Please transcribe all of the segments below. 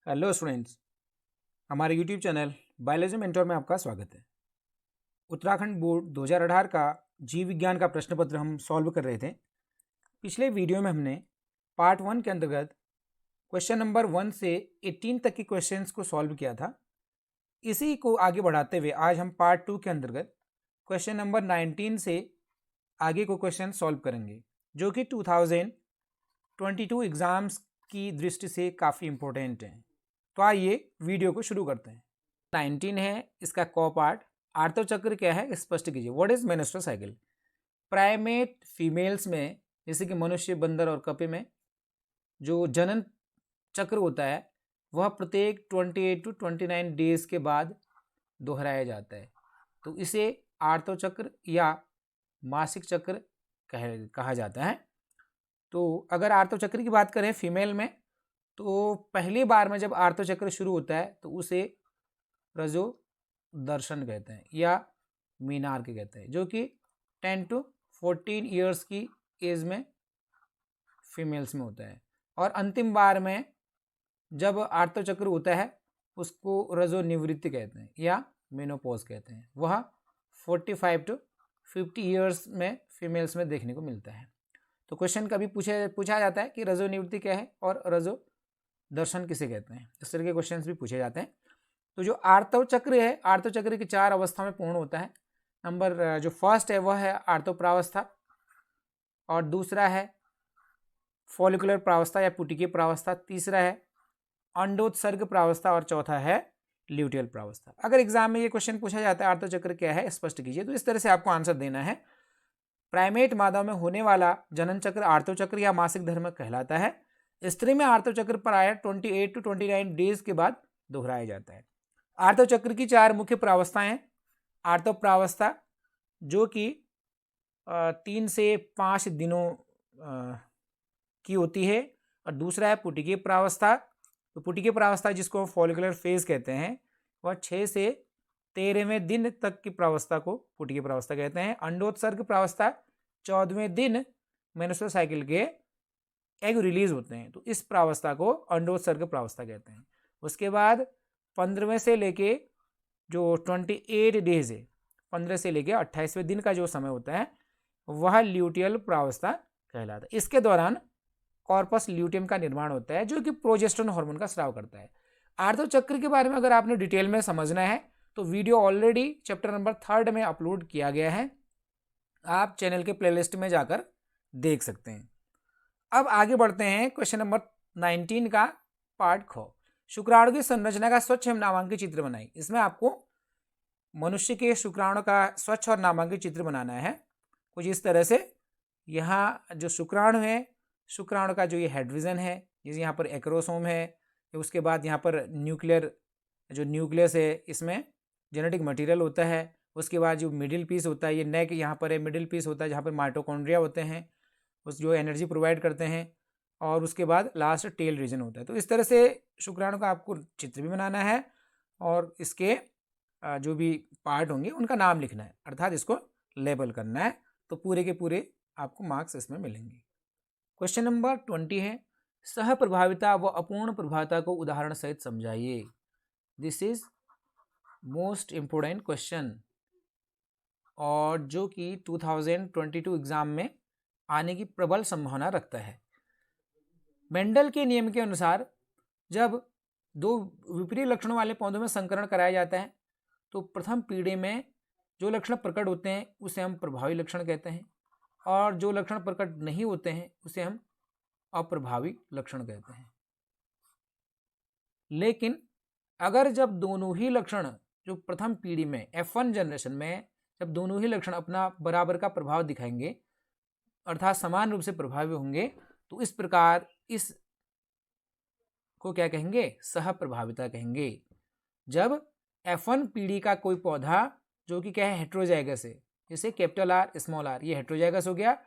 Hello students, हमारे YouTube channel biology mentor में आपका स्वागत है। उत्तराखंड बोर्ड 2018 का जीव विज्ञान का प्रश्न पत्र हम सॉल्व कर रहे थे। पिछले वीडियो में हमने पार्ट 1 के अंतर्गत क्वेश्चन नंबर 1 से 18 तक के क्वेश्चंस को सॉल्व किया था। इसी को आगे बढ़ाते हुए आज हम पार्ट 2 के अंतर्गत क्वेश्चन नंबर 19 से आगे को क्वेश्चन सॉल्व करेंगे, जो कि 2022 एग्ज़ाम्स की दृष्टि से काफ़ी इम्पोर्टेंट हैं। तो आइए वीडियो को शुरू करते हैं। 19 है इसका क पार्ट। आर्तव चक्र क्या है स्पष्ट कीजिए। What is menstrual cycle? Primate females में, जैसे कि मनुष्य, बंदर और कपे में जो जनन चक्र होता है वह प्रत्येक 28 to 29 डेज के बाद दोहराया जाता है। तो इसे आर्तव चक्र या मासिक चक्र कहा जाता है। तो अगर आर्तव चक्र की बात करें फीमेल में, तो पहली बार में जब आर्तव चक्र शुरू होता है तो उसे रजो दर्शन कहते हैं या मीनार के कहते हैं, जो कि 10 to 14 ईयर्स की एज में फीमेल्स में होता है। और अंतिम बार में जब आर्तव चक्र होता है उसको रजो निवृत्ति कहते हैं या मेनोपॉज कहते हैं। वह 45 to 50 ईयर्स में फीमेल्स में देखने को मिलता है। तो क्वेश्चन कभी पूछा जाता है कि रजो निवृत्ति क्या है और रजो दर्शन किसे कहते हैं। इस तरह के क्वेश्चंस भी पूछे जाते हैं। तो जो आर्तव चक्र है, आर्तव चक्र की 4 अवस्था में पूर्ण होता है। नंबर जो फर्स्ट है वह है आर्तव प्रावस्था, और दूसरा है फॉलिकुलर प्रावस्था या पुटिकीय प्रावस्था, तीसरा है अंडोत्सर्ग प्रावस्था और चौथा है ल्यूटियल प्रावस्था। अगर एग्जाम में ये क्वेश्चन पूछा जाता है आर्तव चक्र क्या है स्पष्ट कीजिए, तो इस तरह से आपको आंसर देना है। प्राइमेट मादा में होने वाला जनन चक्र आर्तव चक्र या मासिक धर्म कहलाता है। स्त्री में आर्तव चक्र प्रायः 28 to 29 डेज के बाद दोहराया जाता है। आर्तव चक्र की 4 मुख्य प्रावस्थाएं हैं। आर्तव प्रावस्था जो कि 3 से 5 दिनों की होती है, और दूसरा है पुटिकीय प्रावस्था। तो पुटिकीय प्रावस्था जिसको फॉलिकुलर फेज कहते हैं वह 6 से 13वें दिन तक की प्रावस्था को पुटिकीय प्रावस्था कहते हैं। अंडोत्सर्ग प्रावस्था 14वें दिन मेंस्ट्रुअल साइकिल के एग रिलीज होते हैं, तो इस प्रावस्था को अंडोत्सर्ग प्रावस्था कहते हैं। उसके बाद 15वें से लेके जो 28 डेज है, 15 से लेके 28वें दिन का जो समय होता है वह ल्यूटियल प्रावस्था कहलाता है। इसके दौरान कॉर्पस ल्यूटियम का निर्माण होता है, जो कि प्रोजेस्टेरोन हार्मोन का स्राव करता है। आर्तव चक्र के बारे में अगर आपने डिटेल में समझना है तो वीडियो ऑलरेडी चैप्टर नंबर 3 में अपलोड किया गया है, आप चैनल के प्लेलिस्ट में जाकर देख सकते हैं। अब आगे बढ़ते हैं क्वेश्चन नंबर 19 का पार्ट ख। शुक्राणु की संरचना का स्वच्छ एवं नामांकित चित्र बनाई। इसमें आपको मनुष्य के शुक्राणु का स्वच्छ और नामांकित चित्र बनाना है कुछ इस तरह से। यहाँ जो शुक्राणु है, शुक्राणु का जो ये हेड रीजन है, जैसे यहाँ पर एक्रोसोम है, उसके बाद यहाँ पर न्यूक्लियर जो न्यूक्लियस है इसमें जेनेटिक मटेरियल होता है। उसके बाद जो मिडिल पीस होता है, ये नेक यहाँ पर है, मिडिल पीस होता है जहाँ पर माइटोकॉन्ड्रिया होते हैं, उस जो एनर्जी प्रोवाइड करते हैं, और उसके बाद लास्ट टेल रीजन होता है। तो इस तरह से शुक्राणु का आपको चित्र भी बनाना है और इसके जो भी पार्ट होंगे उनका नाम लिखना है, अर्थात इसको लेबल करना है। तो पूरे के पूरे आपको मार्क्स इसमें मिलेंगे। क्वेश्चन नंबर 20 है, सह प्रभाविता व अपूर्ण प्रभाविता को उदाहरण सहित समझाइए। This is most important question, और जो कि 2022 एग्जाम में आने की प्रबल संभावना रखता है। मेंडल के नियम के अनुसार जब 2 विपरीत लक्षणों वाले पौधों में संकरण कराया जाता है तो प्रथम पीढ़ी में जो लक्षण प्रकट होते हैं उसे हम प्रभावी लक्षण कहते हैं, और जो लक्षण प्रकट नहीं होते हैं उसे हम अप्रभावी लक्षण कहते हैं। लेकिन अगर जब दोनों ही लक्षण जो प्रथम पीढ़ी में F1 जनरेशन में जब दोनों ही लक्षण अपना बराबर का प्रभाव दिखाएंगे, अर्थात समान रूप से प्रभावी होंगे, तो इस प्रकार इस को क्या कहेंगे? सह प्रभाविता कहेंगे। जब F1 पीढ़ी का कोई पौधा जो कि क्या है हेट्रोजाइगस है, जैसे कैपिटल आर स्मॉल आर, ये हेट्रोजाइगस हो गया,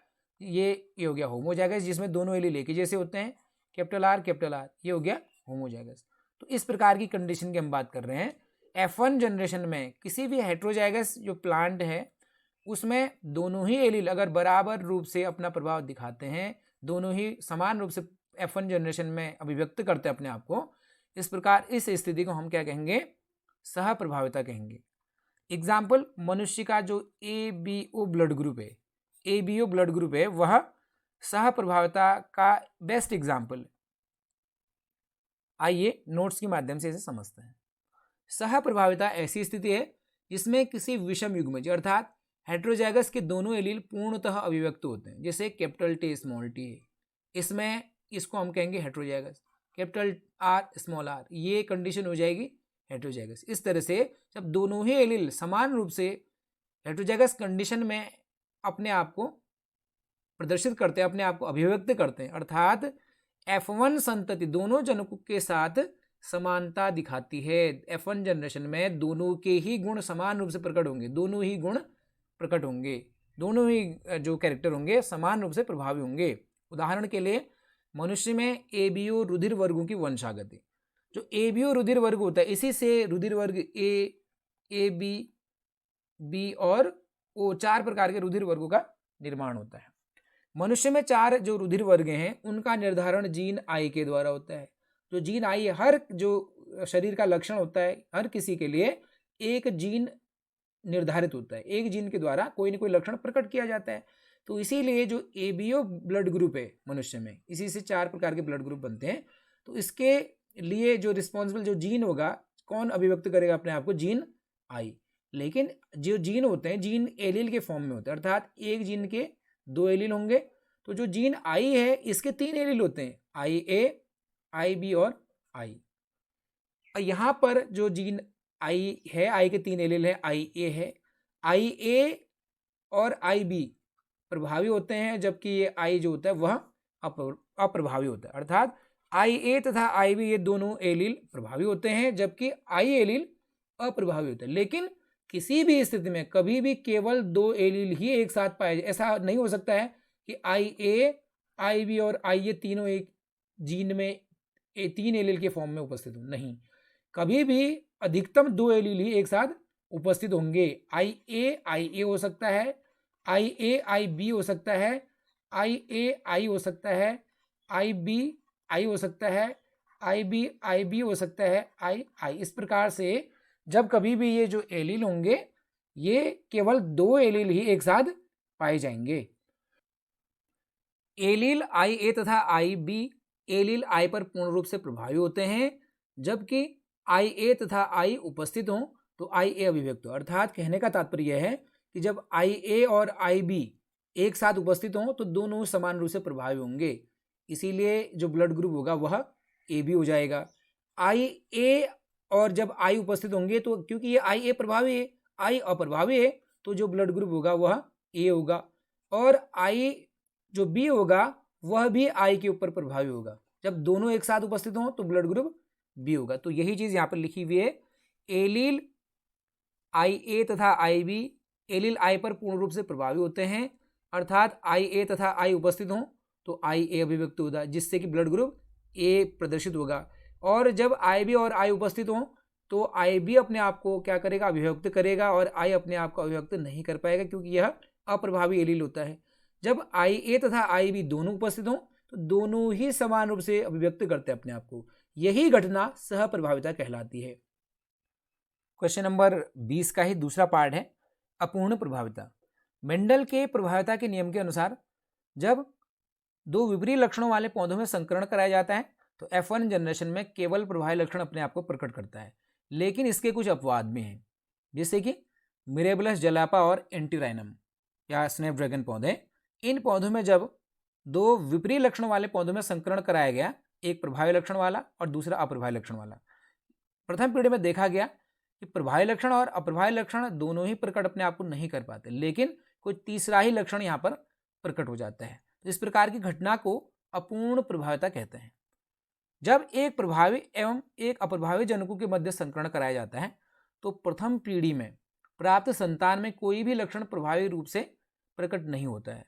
ये हो गया होमोजाइगस जिसमें दोनों एलील एक ही जैसे होते हैं, कैपिटल आर, ये हो गया होमोजाइगस। तो इस प्रकार की कंडीशन की हम बात कर रहे हैं। F1 जनरेशन में किसी भी हेट्रोजाइगस जो प्लांट है उसमें दोनों ही एलील अगर बराबर रूप से अपना प्रभाव दिखाते हैं, दोनों ही समान रूप से F1 जनरेशन में अभिव्यक्त करते हैं अपने आप को, इस प्रकार इस स्थिति को हम क्या कहेंगे, सह प्रभाविता कहेंगे। एग्जाम्पल, मनुष्य का जो ABO ब्लड ग्रुप है, ABO ब्लड ग्रुप है, वह सह प्रभाविता का बेस्ट एग्जाम्पल है। आइए नोट्स के माध्यम से इसे समझते हैं। सह प्रभाविता ऐसी स्थिति है जिसमें किसी विषम युग्मज अर्थात हेट्रोजाइगस के दोनों एलील पूर्णतः अभिव्यक्त होते हैं। जैसे कैपिटल T स्मॉल t है, इसमें इसको हम कहेंगे heterozygous, capital R small r, ये कंडीशन हो जाएगी हेट्रोजाइगस। इस तरह से जब दोनों ही एलील समान रूप से हेट्रोजाइगस कंडीशन में अपने आप को प्रदर्शित करते हैं, अपने आप को अभिव्यक्त करते हैं, अर्थात F1 संतति दोनों जनकों के साथ समानता दिखाती है। F1 जनरेशन में दोनों के ही गुण समान रूप से प्रकट होंगे, दोनों ही गुण प्रकट होंगे, दोनों ही जो कैरेक्टर होंगे समान रूप से प्रभावी होंगे। उदाहरण के लिए मनुष्य में ABO रुधिर वर्गों की वंशागति, जो ABO रुधिर वर्ग होता है इसी से रुधिर वर्ग A, B, B और O 4 प्रकार के रुधिर वर्गों का निर्माण होता है। मनुष्य में 4 जो रुधिर वर्ग हैं उनका निर्धारण जीन I के द्वारा होता है। जो जीन I हर जो शरीर का लक्षण होता है, हर किसी के लिए एक जीन निर्धारित होता है, एक जीन के द्वारा कोई न कोई लक्षण प्रकट किया जाता है। तो इसीलिए जो ABO ब्लड ग्रुप है मनुष्य में, इसी से 4 प्रकार के ब्लड ग्रुप बनते हैं। तो इसके लिए जो रिस्पॉन्सिबल जो जीन होगा, कौन अभिव्यक्त करेगा अपने आप को, जीन I। लेकिन जो जीन होते हैं जीन एलील के फॉर्म में होते हैं, अर्थात एक जीन के 2 एलील होंगे। तो जो जीन I है इसके 3 एलील होते हैं, IA, IB और I। यहाँ पर जो जीन I है, I के 3 एलील है, IA है, IA और IB प्रभावी होते हैं, जबकि ये I जो होता है वह अप्रभावी होता है। अर्थात IA तथा IB ये दोनों एलील प्रभावी होते हैं, जबकि I एलील अप्रभावी होता है। लेकिन किसी भी स्थिति में कभी भी केवल 2 एलील ही एक साथ पाए, ऐसा नहीं हो सकता है कि IA, IB और I ये तीनों एक जीन में 3 एलील के फॉर्म में उपस्थित हो, नहीं, कभी भी अधिकतम 2 एलील ही एक साथ उपस्थित होंगे। IA हो सकता है, IB हो सकता है, I हो सकता है, IB हो सकता है, IB हो सकता है, I। इस प्रकार से जब कभी भी ये जो एलील होंगे ये केवल 2 एलील ही एक साथ पाए जाएंगे। एलील IA तथा IB एलील I पर पूर्ण रूप से प्रभावी होते हैं, जबकि IA तथा I उपस्थित हों तो IA अभिव्यक्त हो। अर्थात कहने का तात्पर्य है कि जब IA और IB एक साथ उपस्थित हों तो दोनों समान रूप से प्रभावी होंगे। इसीलिए जो ब्लड ग्रुप होगा वह AB हो जाएगा। IA और जब I उपस्थित होंगे तो क्योंकि ये IA प्रभावी है, I अप्रभावी है, तो जो ब्लड ग्रुप होगा वह A होगा, और I जो B होगा वह भी I के ऊपर प्रभावी होगा। जब दोनों एक साथ उपस्थित हों तो ब्लड ग्रुप B होगा। तो यही चीज यहाँ पर लिखी हुई है, एलील IA तथा IB एलील I पर पूर्ण रूप से प्रभावी होते हैं, अर्थात IA तथा I उपस्थित हों तो IA अभिव्यक्त होगा, जिससे कि ब्लड ग्रुप A प्रदर्शित होगा। और जब IB और I उपस्थित हों तो IB अपने आप को क्या करेगा, अभिव्यक्त करेगा, और I अपने आप को अभिव्यक्त नहीं कर पाएगा क्योंकि यह अप्रभावी एलील होता है। जब IA तथा IB दोनों उपस्थित हों तो दोनों ही समान रूप से अभिव्यक्त करते हैं अपने आप को। यही घटना सह प्रभाविता कहलाती है। क्वेश्चन नंबर 20 का ही दूसरा पार्ट है, अपूर्ण प्रभाविता। मेंडल के प्रभाविता के नियम के अनुसार जब 2 विपरीत लक्षणों वाले पौधों में संकरण कराया जाता है तो F1 जनरेशन में केवल प्रभावी लक्षण अपने आप को प्रकट करता है, लेकिन इसके कुछ अपवाद भी हैं, जैसे कि मिरेबलस जलापा और एंटीराइनम या स्नैपड्रैगन पौधे। इन पौधों में जब 2 विपरीत लक्षणों वाले पौधों में संकरण कराया गया, एक प्रभावी लक्षण वाला और दूसरा अप्रभावी लक्षण वाला, प्रथम पीढ़ी में देखा गया कि प्रभावी लक्षण और अप्रभावी लक्षण दोनों ही प्रकट अपने आप को नहीं कर पाते, लेकिन कोई तीसरा ही लक्षण यहाँ पर प्रकट हो जाता है। इस प्रकार की घटना को अपूर्ण प्रभाविता कहते हैं। जब एक प्रभावी एवं एक अप्रभावी जनकों के मध्य संकरण कराया जाता है तो प्रथम पीढ़ी में प्राप्त संतान में कोई भी लक्षण प्रभावी रूप से प्रकट नहीं होता है,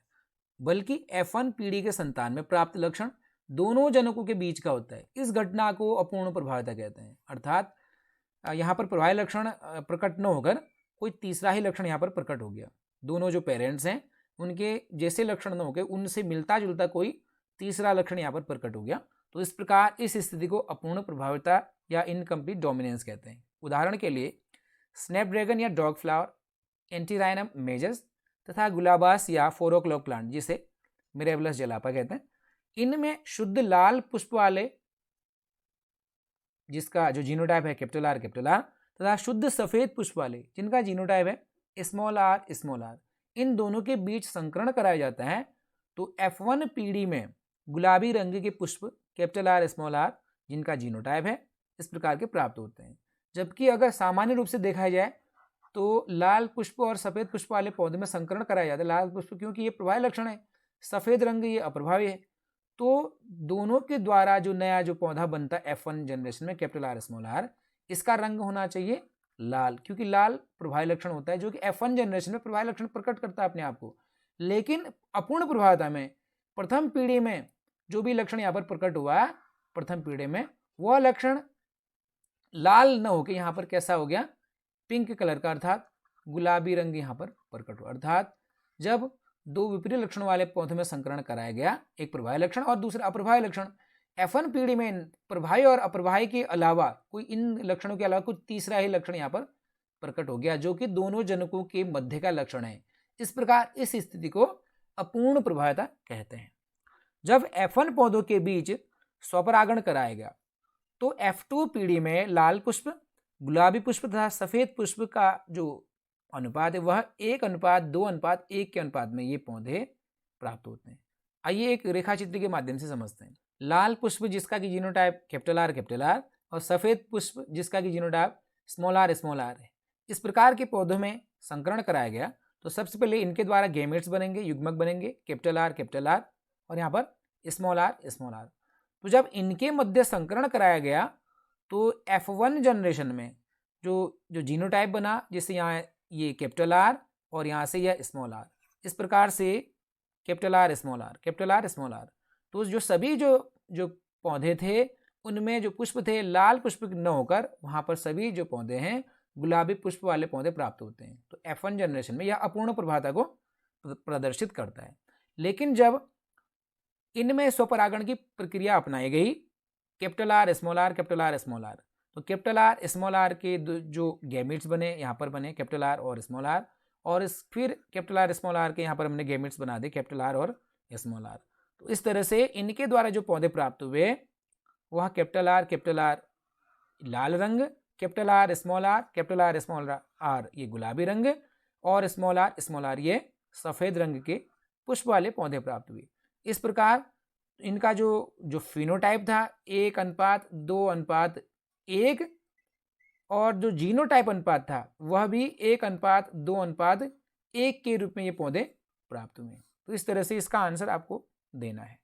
बल्कि F1 पीढ़ी के संतान में प्राप्त लक्षण दोनों जनकों के बीच का होता है। इस घटना को अपूर्ण प्रभाविता कहते हैं। अर्थात यहाँ पर प्रभावी लक्षण प्रकट न होकर कोई तीसरा ही लक्षण यहाँ पर प्रकट हो गया, दोनों जो पेरेंट्स हैं उनके जैसे लक्षण न होकर उनसे मिलता जुलता कोई तीसरा लक्षण यहाँ पर प्रकट हो गया, तो इस प्रकार इस स्थिति को अपूर्ण प्रभाविता या इनकम्प्लीट डोमिनेंस कहते हैं। उदाहरण के लिए स्नैपड्रैगन या डॉग फ्लावर, एंटीराइनम मेजस तथा गुलाबास या 4 o'clock प्लांट जिसे मिरेबलस जलापा कहते हैं, इनमें शुद्ध लाल पुष्प वाले जिसका जो जीनोटाइप है कैपिटल आर तथा शुद्ध सफेद पुष्प वाले जिनका जीनोटाइप है स्मॉल आर, इन दोनों के बीच संकरण कराया जाता है तो F1 पीढ़ी में गुलाबी रंग के पुष्प कैपिटल आर जिनका जीनोटाइप है इस प्रकार के प्राप्त होते हैं। जबकि अगर सामान्य रूप से देखा जाए तो लाल पुष्प और सफेद पुष्प वाले पौधे में संकरण कराया जाता है। लाल पुष्प क्योंकि ये प्रभावी लक्षण है, सफेद रंग ये अप्रभावी है, तो दोनों के द्वारा जो नया जो पौधा बनता है F1 जनरेशन में कैपिटल आर, इसका रंग होना चाहिए लाल, क्योंकि लाल प्रभावी लक्षण होता है जो कि F1 जनरेशन में प्रभावी लक्षण प्रकट करता है अपने आप को। लेकिन अपूर्ण प्रभावता में प्रथम पीढ़ी में जो भी लक्षण यहाँ पर प्रकट हुआ प्रथम पीढ़ी में, वह लक्षण लाल न होकर यहाँ पर कैसा हो गया, पिंक कलर का, अर्थात गुलाबी रंग यहाँ पर प्रकट हुआ। अर्थात जब दो विपरीत लक्षण वाले पौधे में संकरण कराया गया, एक प्रभावी लक्षण और दूसरा अप्रभावी लक्षण, F1 पीढ़ी में प्रभावी और अप्रभावी के अलावा कोई इन लक्षणों के अलावा कुछ तीसरा ही लक्षण यहाँ पर प्रकट हो गया जो कि दोनों जनकों के मध्य का लक्षण है। इस प्रकार इस स्थिति को अपूर्ण प्रभाविता कहते हैं। जब F1 पौधों के बीच स्वपरागण कराया गया तो F2 पीढ़ी में लाल पुष्प, गुलाबी पुष्प तथा सफेद पुष्प का जो अनुपात है वह 1:2:1 के अनुपात में ये पौधे प्राप्त होते हैं। आइए एक रेखा चित्र के माध्यम से समझते हैं। लाल पुष्प जिसका कि जीनोटाइप कैपिटल आर और सफेद पुष्प जिसका कि जीनोटाइप स्मॉल आर है। इस प्रकार के पौधों में संकरण कराया गया तो सबसे पहले इनके द्वारा गैमेट्स बनेंगे, युग्मक बनेंगे कैपिटल आर और यहाँ पर स्मॉल आर। तो जब इनके मध्य संकरण कराया गया तो F1 जनरेशन में जो जीनोटाइप बना, जिससे यहाँ ये कैपिटल आर और यहाँ से यह स्मॉल आर, इस प्रकार से कैपिटल आर स्मॉल आर। तो जो सभी जो पौधे थे उनमें जो पुष्प थे लाल पुष्प न होकर वहाँ पर सभी जो पौधे हैं गुलाबी पुष्प वाले पौधे प्राप्त होते हैं। तो F1 जनरेशन में यह अपूर्ण प्रभावता को प्रदर्शित करता है। लेकिन जब इनमें स्वपरागण की प्रक्रिया अपनाई गई कैपिटल आर स्मॉल आर, तो कैपिटल आर के जो गैमेट्स बने यहाँ पर बने कैपिटल आर और स्मॉल आर, और फिर कैपिटल आर स्मॉल आर के यहाँ पर हमने गैमेट्स बना दे कैपिटल आर और स्मॉल आर। तो इस तरह से इनके द्वारा जो पौधे प्राप्त हुए वह कैपिटल आर लाल रंग, कैपिटल आर स्मॉल आर ये गुलाबी रंग और स्मॉल आर ये सफ़ेद रंग के पुष्प वाले पौधे प्राप्त हुए। इस प्रकार इनका जो फिनोटाइप था 1:2:1 और जो जीनोटाइप अनुपात था वह भी 1:2:1 के रूप में ये पौधे प्राप्त हुए। तो इस तरह से इसका आंसर आपको देना है।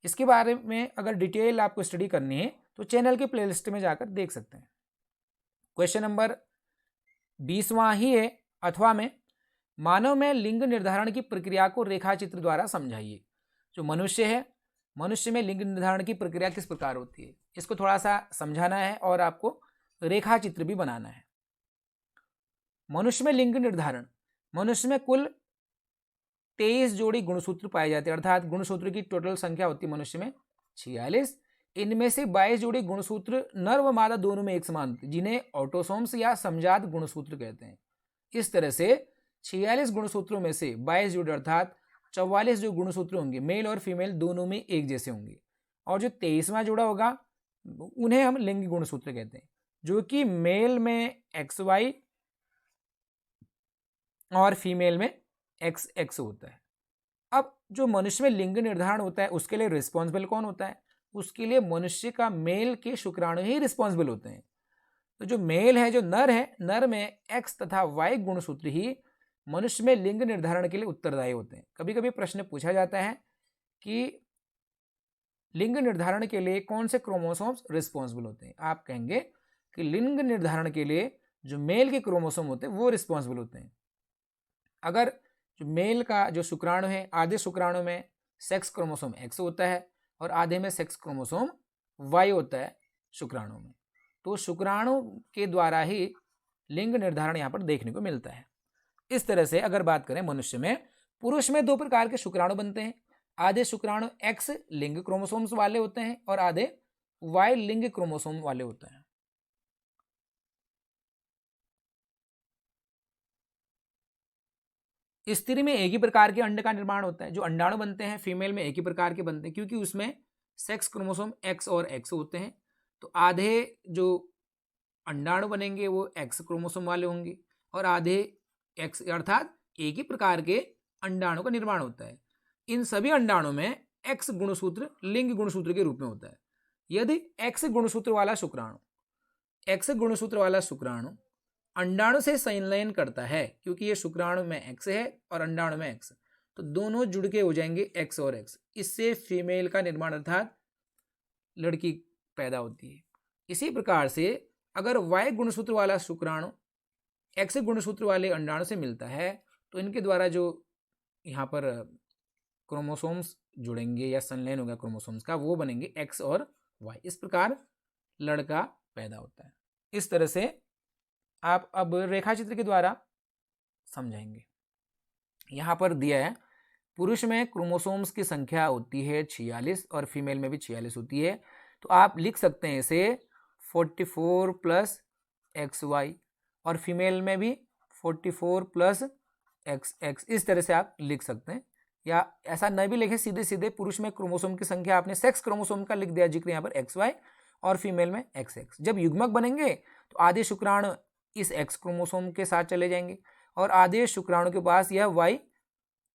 इसके बारे में अगर डिटेल आपको स्टडी करनी है तो चैनल के प्लेलिस्ट में जाकर देख सकते हैं। क्वेश्चन नंबर 20वां ही है अथवा में, मानव में लिंग निर्धारण की प्रक्रिया को रेखाचित्र द्वारा समझाइए। जो मनुष्य है, मनुष्य में लिंग निर्धारण की प्रक्रिया किस प्रकार होती है इसको थोड़ा सा समझाना है और आपको रेखा चित्र भी बनाना है। मनुष्य में लिंग निर्धारण, मनुष्य में कुल 23 जोड़ी गुणसूत्र पाए जाते हैं, अर्थात गुणसूत्र की टोटल संख्या होती है मनुष्य में 46। इनमें से 22 जोड़ी गुणसूत्र नर व मादा दोनों में एक समान होती है जिन्हें ऑटोसोम्स या समजात गुणसूत्र कहते हैं। इस तरह से 46 गुणसूत्रों में से 22 जोड़ी अर्थात 44 जो गुणसूत्र होंगे मेल और फीमेल दोनों में एक जैसे होंगे, और जो 23वां जोड़ा होगा उन्हें हम लिंग गुणसूत्र कहते हैं, जो कि मेल में XY और फीमेल में XX होता है। अब जो मनुष्य में लिंग निर्धारण होता है उसके लिए रिस्पॉन्सिबल कौन होता है? उसके लिए मनुष्य का मेल के शुक्राणु ही रिस्पॉन्सिबल होते हैं। तो जो मेल है, जो नर है, नर में X तथा Y गुणसूत्र ही मनुष्य में लिंग निर्धारण के लिए उत्तरदायी होते हैं। कभी कभी प्रश्न पूछा जाता है कि लिंग निर्धारण के लिए कौन से क्रोमोसोम्स रिस्पॉन्सिबल होते हैं। आप कहेंगे कि लिंग निर्धारण के लिए जो मेल के क्रोमोसोम होते हैं वो रिस्पॉन्सिबल होते हैं। अगर जो मेल का जो शुक्राणु है, आधे शुक्राणु में सेक्स क्रोमोसोम X होता है और आधे में सेक्स क्रोमोसोम Y होता है शुक्राणु में, तो शुक्राणु के द्वारा ही लिंग निर्धारण यहाँ पर देखने को मिलता है। इस तरह से अगर बात करें मनुष्य में, पुरुष में 2 प्रकार के शुक्राणु बनते हैं। आधे शुक्राणु X लिंग क्रोमोसोम्स वाले होते हैं और आधे Y लिंग क्रोमोसोम वाले होते हैं। स्त्री में एक ही प्रकार के अंड का निर्माण होता है। जो अंडाणु बनते हैं फीमेल में एक ही प्रकार के बनते हैं, क्योंकि उसमें सेक्स क्रोमोसोम एक्स और एक्स होते हैं। तो आधे जो अंडाणु बनेंगे वो एक्स क्रोमोसोम वाले होंगे और आधे एक्स, अर्थात एक ही प्रकार के अंडाणु का निर्माण होता है। इन सभी अंडाणु में एक्स गुणसूत्र लिंग गुणसूत्र के रूप में होता है। यदि एक्स गुणसूत्र वाला शुक्राणु अंडाणु से संलयन करता है, क्योंकि ये शुक्राणु में एक्स है और अंडाणु में एक्स, तो दोनों जुड़ के हो जाएंगे एक्स और एक्स। इससे फीमेल का निर्माण अर्थात लड़की पैदा होती है। इसी प्रकार से अगर वाई गुणसूत्र वाला शुक्राणु एक्स गुणसूत्र वाले अंडाणु से मिलता है तो इनके द्वारा जो यहाँ पर क्रोमोसोम्स जुड़ेंगे या संलयन होगा क्रोमोसोम्स का, वो बनेंगे एक्स और वाई। इस प्रकार लड़का पैदा होता है। इस तरह से आप अब रेखाचित्र के द्वारा समझाएंगे। यहाँ पर दिया है पुरुष में क्रोमोसोम्स की संख्या होती है 46 और फीमेल में भी 46 होती है। तो आप लिख सकते हैं इसे 44 प्लस XY और फीमेल में भी 44 प्लस XX, इस तरह से आप लिख सकते हैं। या ऐसा न भी लिखें, सीधे सीधे पुरुष में क्रोमोसोम की संख्या आपने सेक्स क्रोमोसोम का लिख दिया जिक्र यहाँ पर XY और फीमेल में XX। जब युग्मक बनेंगे तो आधे शुक्राणु इस X क्रोमोसोम के साथ चले जाएंगे और आधे शुक्राणु के पास यह Y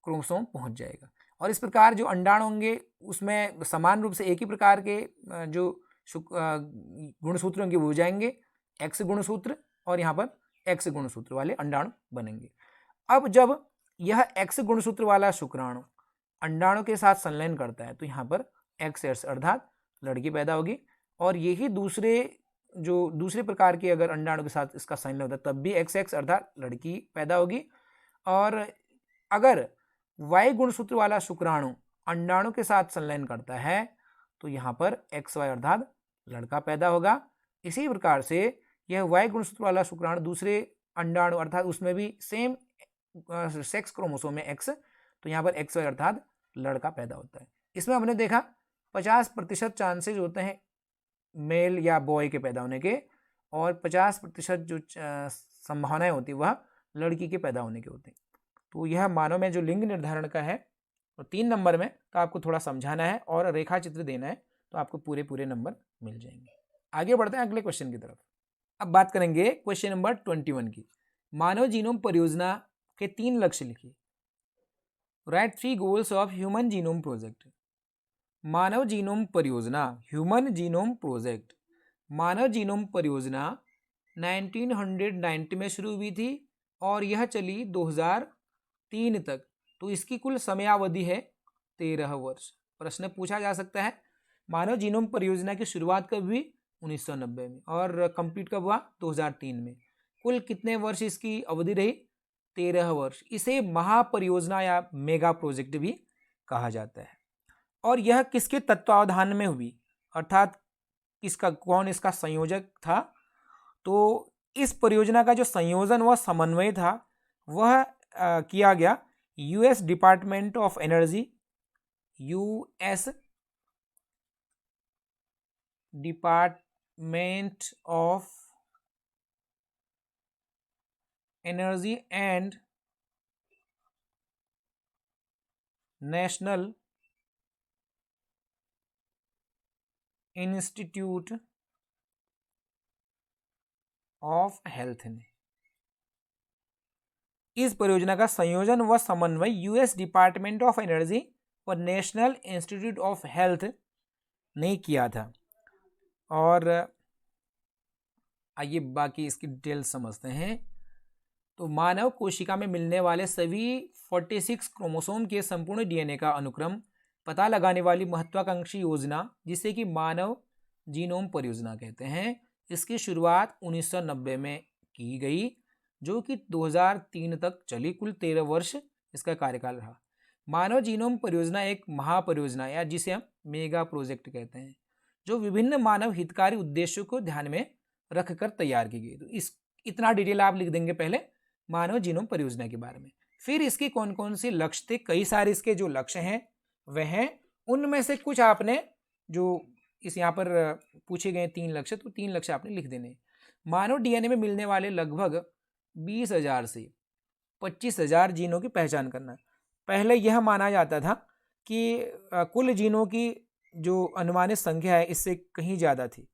क्रोमोसोम पहुंच जाएगा। और इस प्रकार जो अंडाणु होंगे उसमें समान रूप से एक ही प्रकार के जो गुणसूत्र होंगे वो हो जाएंगे X गुणसूत्र और यहाँ पर X गुणसूत्र वाले अंडाणु बनेंगे। अब जब यह X गुणसूत्र वाला शुक्राणु अंडाणु के साथ संलयन करता है तो यहाँ पर XX अर्थात लड़की पैदा होगी। और यही दूसरे प्रकार के अगर अंडाणु के साथ इसका संलयन होता है तब भी XX अर्थात लड़की पैदा होगी। और अगर Y गुणसूत्र वाला शुक्राणु अंडाणु के साथ संलयन करता है तो यहाँ पर XY अर्थात लड़का पैदा होगा। इसी प्रकार से यह Y गुणसूत्र वाला शुक्राणु दूसरे अंडाणु अर्थात उसमें भी सेम सेक्स क्रोमोसोम में X, तो यहाँ पर XY अर्थात लड़का पैदा होता है। इसमें हमने देखा 50% चांसेज होते हैं मेल या बॉय के पैदा होने के और 50% जो संभावनाएं होती वह लड़की के पैदा होने के होती हैं। तो यह मानव में जो लिंग निर्धारण का है और 3 नंबर में तो आपको थोड़ा समझाना है और रेखा चित्र देना है तो आपको पूरे नंबर मिल जाएंगे। आगे बढ़ते हैं अगले क्वेश्चन की तरफ। अब बात करेंगे क्वेश्चन नंबर 21 की। मानव जीनोम परियोजना के 3 लक्ष्य लिखिए। Right 3 goals of human genome project. Manav genome परियोजना ह्यूमन जीनोम प्रोजेक्ट, मानव जीनोम परियोजना 1990 में शुरू हुई थी और यह चली 2003 तक। तो इसकी कुल समयावधि है 13 वर्ष। प्रश्न पूछा जा सकता है मानव जीनोम परियोजना की शुरुआत कब हुई? 1990 में और कंप्लीट कब हुआ? 2003 में। कुल कितने वर्ष इसकी अवधि रही? 13 वर्ष। इसे महापरियोजना या मेगा प्रोजेक्ट भी कहा जाता है। और यह किसके तत्वावधान में हुई, अर्थात कौन इसका संयोजक था? तो इस परियोजना का जो संयोजन व समन्वय था वह किया गया US department of energy, US department of energy and national institute of health ने। इस परियोजना का संयोजन व समन्वय यूएस डिपार्टमेंट ऑफ एनर्जी और नेशनल इंस्टीट्यूट ऑफ हेल्थ ने किया था। और आइए बाकी इसकी डिटेल समझते हैं। तो मानव कोशिका में मिलने वाले सभी 46 क्रोमोसोम के संपूर्ण डीएनए का अनुक्रम पता लगाने वाली महत्वाकांक्षी योजना, जिसे कि मानव जीनोम परियोजना कहते हैं, इसकी शुरुआत 1990 में की गई जो कि 2003 तक चली। कुल 13 वर्ष इसका कार्यकाल रहा। मानव जीनोम परियोजना एक महापरियोजना या जिसे हम मेगा प्रोजेक्ट कहते हैं जो विभिन्न मानव हितकारी उद्देश्यों को ध्यान में रखकर तैयार की गई। तो इतना डिटेल आप लिख देंगे पहले मानव जीनोम परियोजना के बारे में। फिर इसके कौन कौन से लक्ष्य थे, कई सारे इसके जो लक्ष्य हैं वह हैं, उनमें से कुछ आपने जो इस यहाँ पर पूछे गए 3 लक्ष्य, तो 3 लक्ष्य आपने लिख देने। मानव डीएनए में मिलने वाले लगभग 20,000 से 25,000 जीनों की पहचान करना। पहले यह माना जाता था कि कुल जीनों की जो अनुमानित संख्या है इससे कहीं ज़्यादा थी,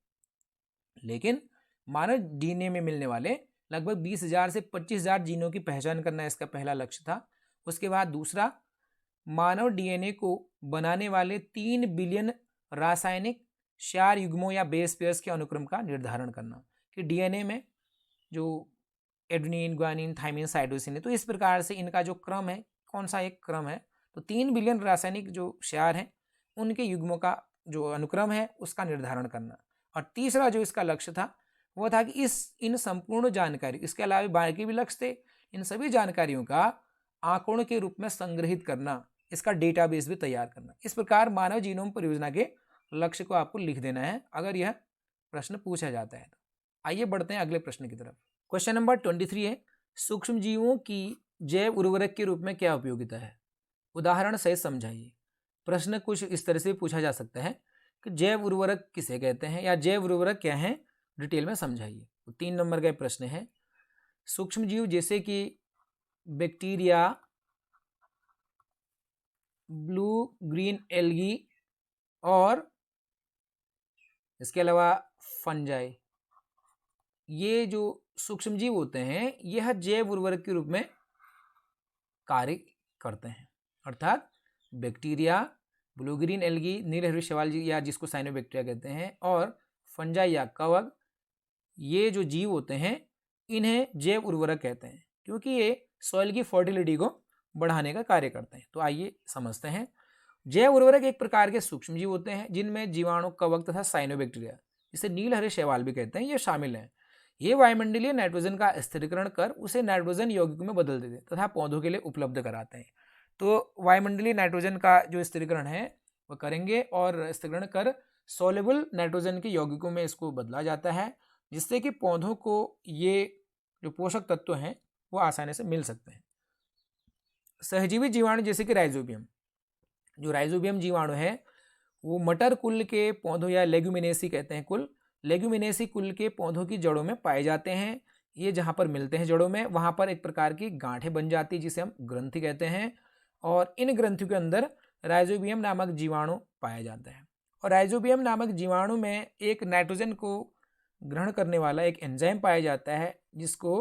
लेकिन मानव डीएनए में मिलने वाले लगभग 20,000 से 25,000 जीनों की पहचान करना इसका पहला लक्ष्य था। उसके बाद दूसरा, मानव डीएनए को बनाने वाले 3 बिलियन रासायनिक क्षार युग्मों या बेस पेयर्स के अनुक्रम का निर्धारण करना, कि डीएनए में जो एडेनिन, ग्वानिन, थाइमिन, साइटोसिन है, तो इस प्रकार से इनका जो क्रम है, कौन सा एक क्रम है, तो 3 बिलियन रासायनिक जो क्षार हैं उनके युग्मों का जो अनुक्रम है उसका निर्धारण करना। और तीसरा जो इसका लक्ष्य था वो था कि इन संपूर्ण जानकारी, इसके अलावा बाकी भी लक्ष्य थे, इन सभी जानकारियों का आंकड़ों के रूप में संग्रहित करना, इसका डेटाबेस भी तैयार करना। इस प्रकार मानव जीनोम परियोजना के लक्ष्य को आपको लिख देना है अगर यह प्रश्न पूछा जाता है तो। आइए बढ़ते हैं अगले प्रश्न की तरफ। क्वेश्चन नंबर 23 है, सूक्ष्म जीवों की जैव उर्वरक के रूप में क्या उपयोगिता है? उदाहरण सहित समझाइए। प्रश्न कुछ इस तरह से पूछा जा सकता है कि जैव उर्वरक किसे कहते हैं या जैव उर्वरक क्या है, डिटेल में समझाइए। तो 3 नंबर का प्रश्न है, सूक्ष्म जीव जैसे कि बैक्टीरिया, ब्लू ग्रीन एल्गी और इसके अलावा फंजाई, ये जो सूक्ष्म जीव होते हैं यह जैव उर्वरक के रूप में कार्य करते हैं। अर्थात बैक्टीरिया, ब्लू ग्रीन एल्गी, नीलहरित शैवाल या जिसको साइनोबैक्टीरिया कहते हैं, और फंजाई या कवक, ये जो जीव होते हैं इन्हें जैव उर्वरक कहते हैं क्योंकि ये सॉइल की फर्टिलिटी को बढ़ाने का कार्य करते हैं। तो आइए समझते हैं। जैव उर्वरक एक प्रकार के सूक्ष्म जीव होते हैं जिनमें जीवाणु, कवक तथा साइनोबैक्टीरिया, जिसे नीलहरित शैवाल भी कहते हैं, ये शामिल हैं। ये वायुमंडलीय नाइट्रोजन का स्थिरीकरण कर उसे नाइट्रोजन यौगिक में बदल देते हैं तथा पौधों के लिए उपलब्ध कराते हैं। तो वायुमंडलीय नाइट्रोजन का जो स्थिरीकरण है वह करेंगे और स्थिरीकरण कर सॉल्युबल नाइट्रोजन के यौगिकों में इसको बदला जाता है, जिससे कि पौधों को ये जो पोषक तत्व हैं वो आसानी से मिल सकते हैं। सहजीवी जीवाणु जैसे कि राइजोबियम, जो राइजोबियम जीवाणु है वो मटर कुल के पौधों या लेग्यूमिनेसी कहते हैं कुल, लेग्यूमिनेसी कुल के पौधों की जड़ों में पाए जाते हैं। ये जहाँ पर मिलते हैं जड़ों में, वहाँ पर एक प्रकार की गांठें बन जाती है जिसे हम ग्रंथि कहते हैं, और इन ग्रंथियों के अंदर राइजोबियम नामक जीवाणु पाया जाता है। और राइजोबियम नामक जीवाणु में एक नाइट्रोजन को ग्रहण करने वाला एक एंजाइम पाया जाता है जिसको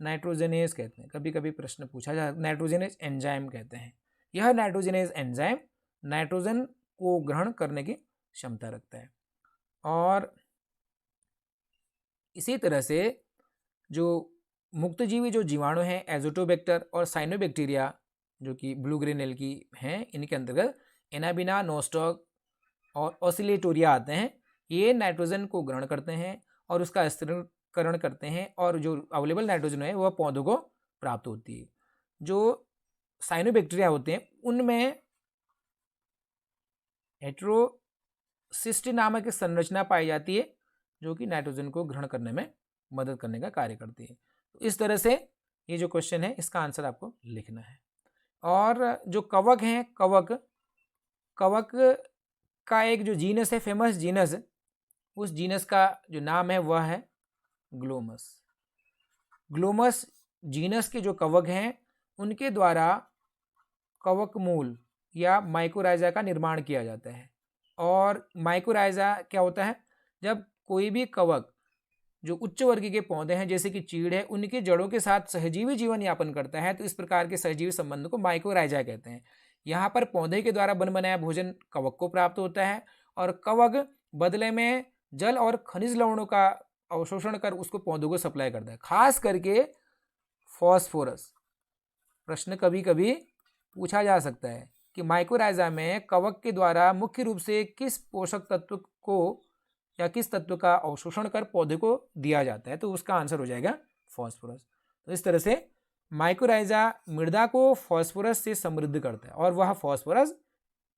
नाइट्रोजनेज कहते हैं। कभी कभी प्रश्न पूछा जाता है, नाइट्रोजनेज एंजाइम कहते हैं। यह नाइट्रोजनेज एंजाइम नाइट्रोजन को ग्रहण करने की क्षमता रखता है। और इसी तरह से जो मुक्तजीवी जो जीवाणु हैं, एजोटोबैक्टर और साइनोबैक्टीरिया जो कि ब्लू ग्रीन एल्गी हैं, इनके अंतर्गत एनाबिना, नोस्टॉक और ऑसिलेटोरिया आते हैं। ये नाइट्रोजन को ग्रहण करते हैं और उसका स्थिरीकरण करते हैं, और जो अवेलेबल नाइट्रोजन है वह पौधों को प्राप्त होती है। जो साइनोबैक्टीरिया होते हैं उनमें हेटेरोसिस्ट नामक एक संरचना पाई जाती है जो कि नाइट्रोजन को ग्रहण करने में मदद करने का कार्य करती है। तो इस तरह से ये जो क्वेश्चन है इसका आंसर आपको लिखना है। और जो कवक हैं, कवक का एक जो जीनस है, फेमस जीनस, उस जीनस का जो नाम है वह है ग्लोमस। ग्लोमस जीनस के जो कवक हैं उनके द्वारा कवक मूल या माइकोराइजा का निर्माण किया जाता है। और माइकोराइजा क्या होता है, जब कोई भी कवक जो उच्च वर्ग के पौधे हैं जैसे कि चीड़ है उनके जड़ों के साथ सहजीवी जीवन यापन करता है, तो इस प्रकार के सहजीवी संबंध को माइकोराइजा कहते हैं। यहाँ पर पौधे के द्वारा बन बनाया भोजन कवक को प्राप्त होता है और कवक बदले में जल और खनिज लवणों का अवशोषण कर उसको पौधों को सप्लाई करता है, खास करके फॉस्फोरस। प्रश्न कभी कभी पूछा जा सकता है कि माइकोराइजा में कवक के द्वारा मुख्य रूप से किस पोषक तत्व को या किस तत्व का अवशोषण कर पौधे को दिया जाता है, तो उसका आंसर हो जाएगा फॉस्फोरस। तो इस तरह से माइकोराइजा मृदा को फॉस्फोरस से समृद्ध करता है और वह फॉस्फोरस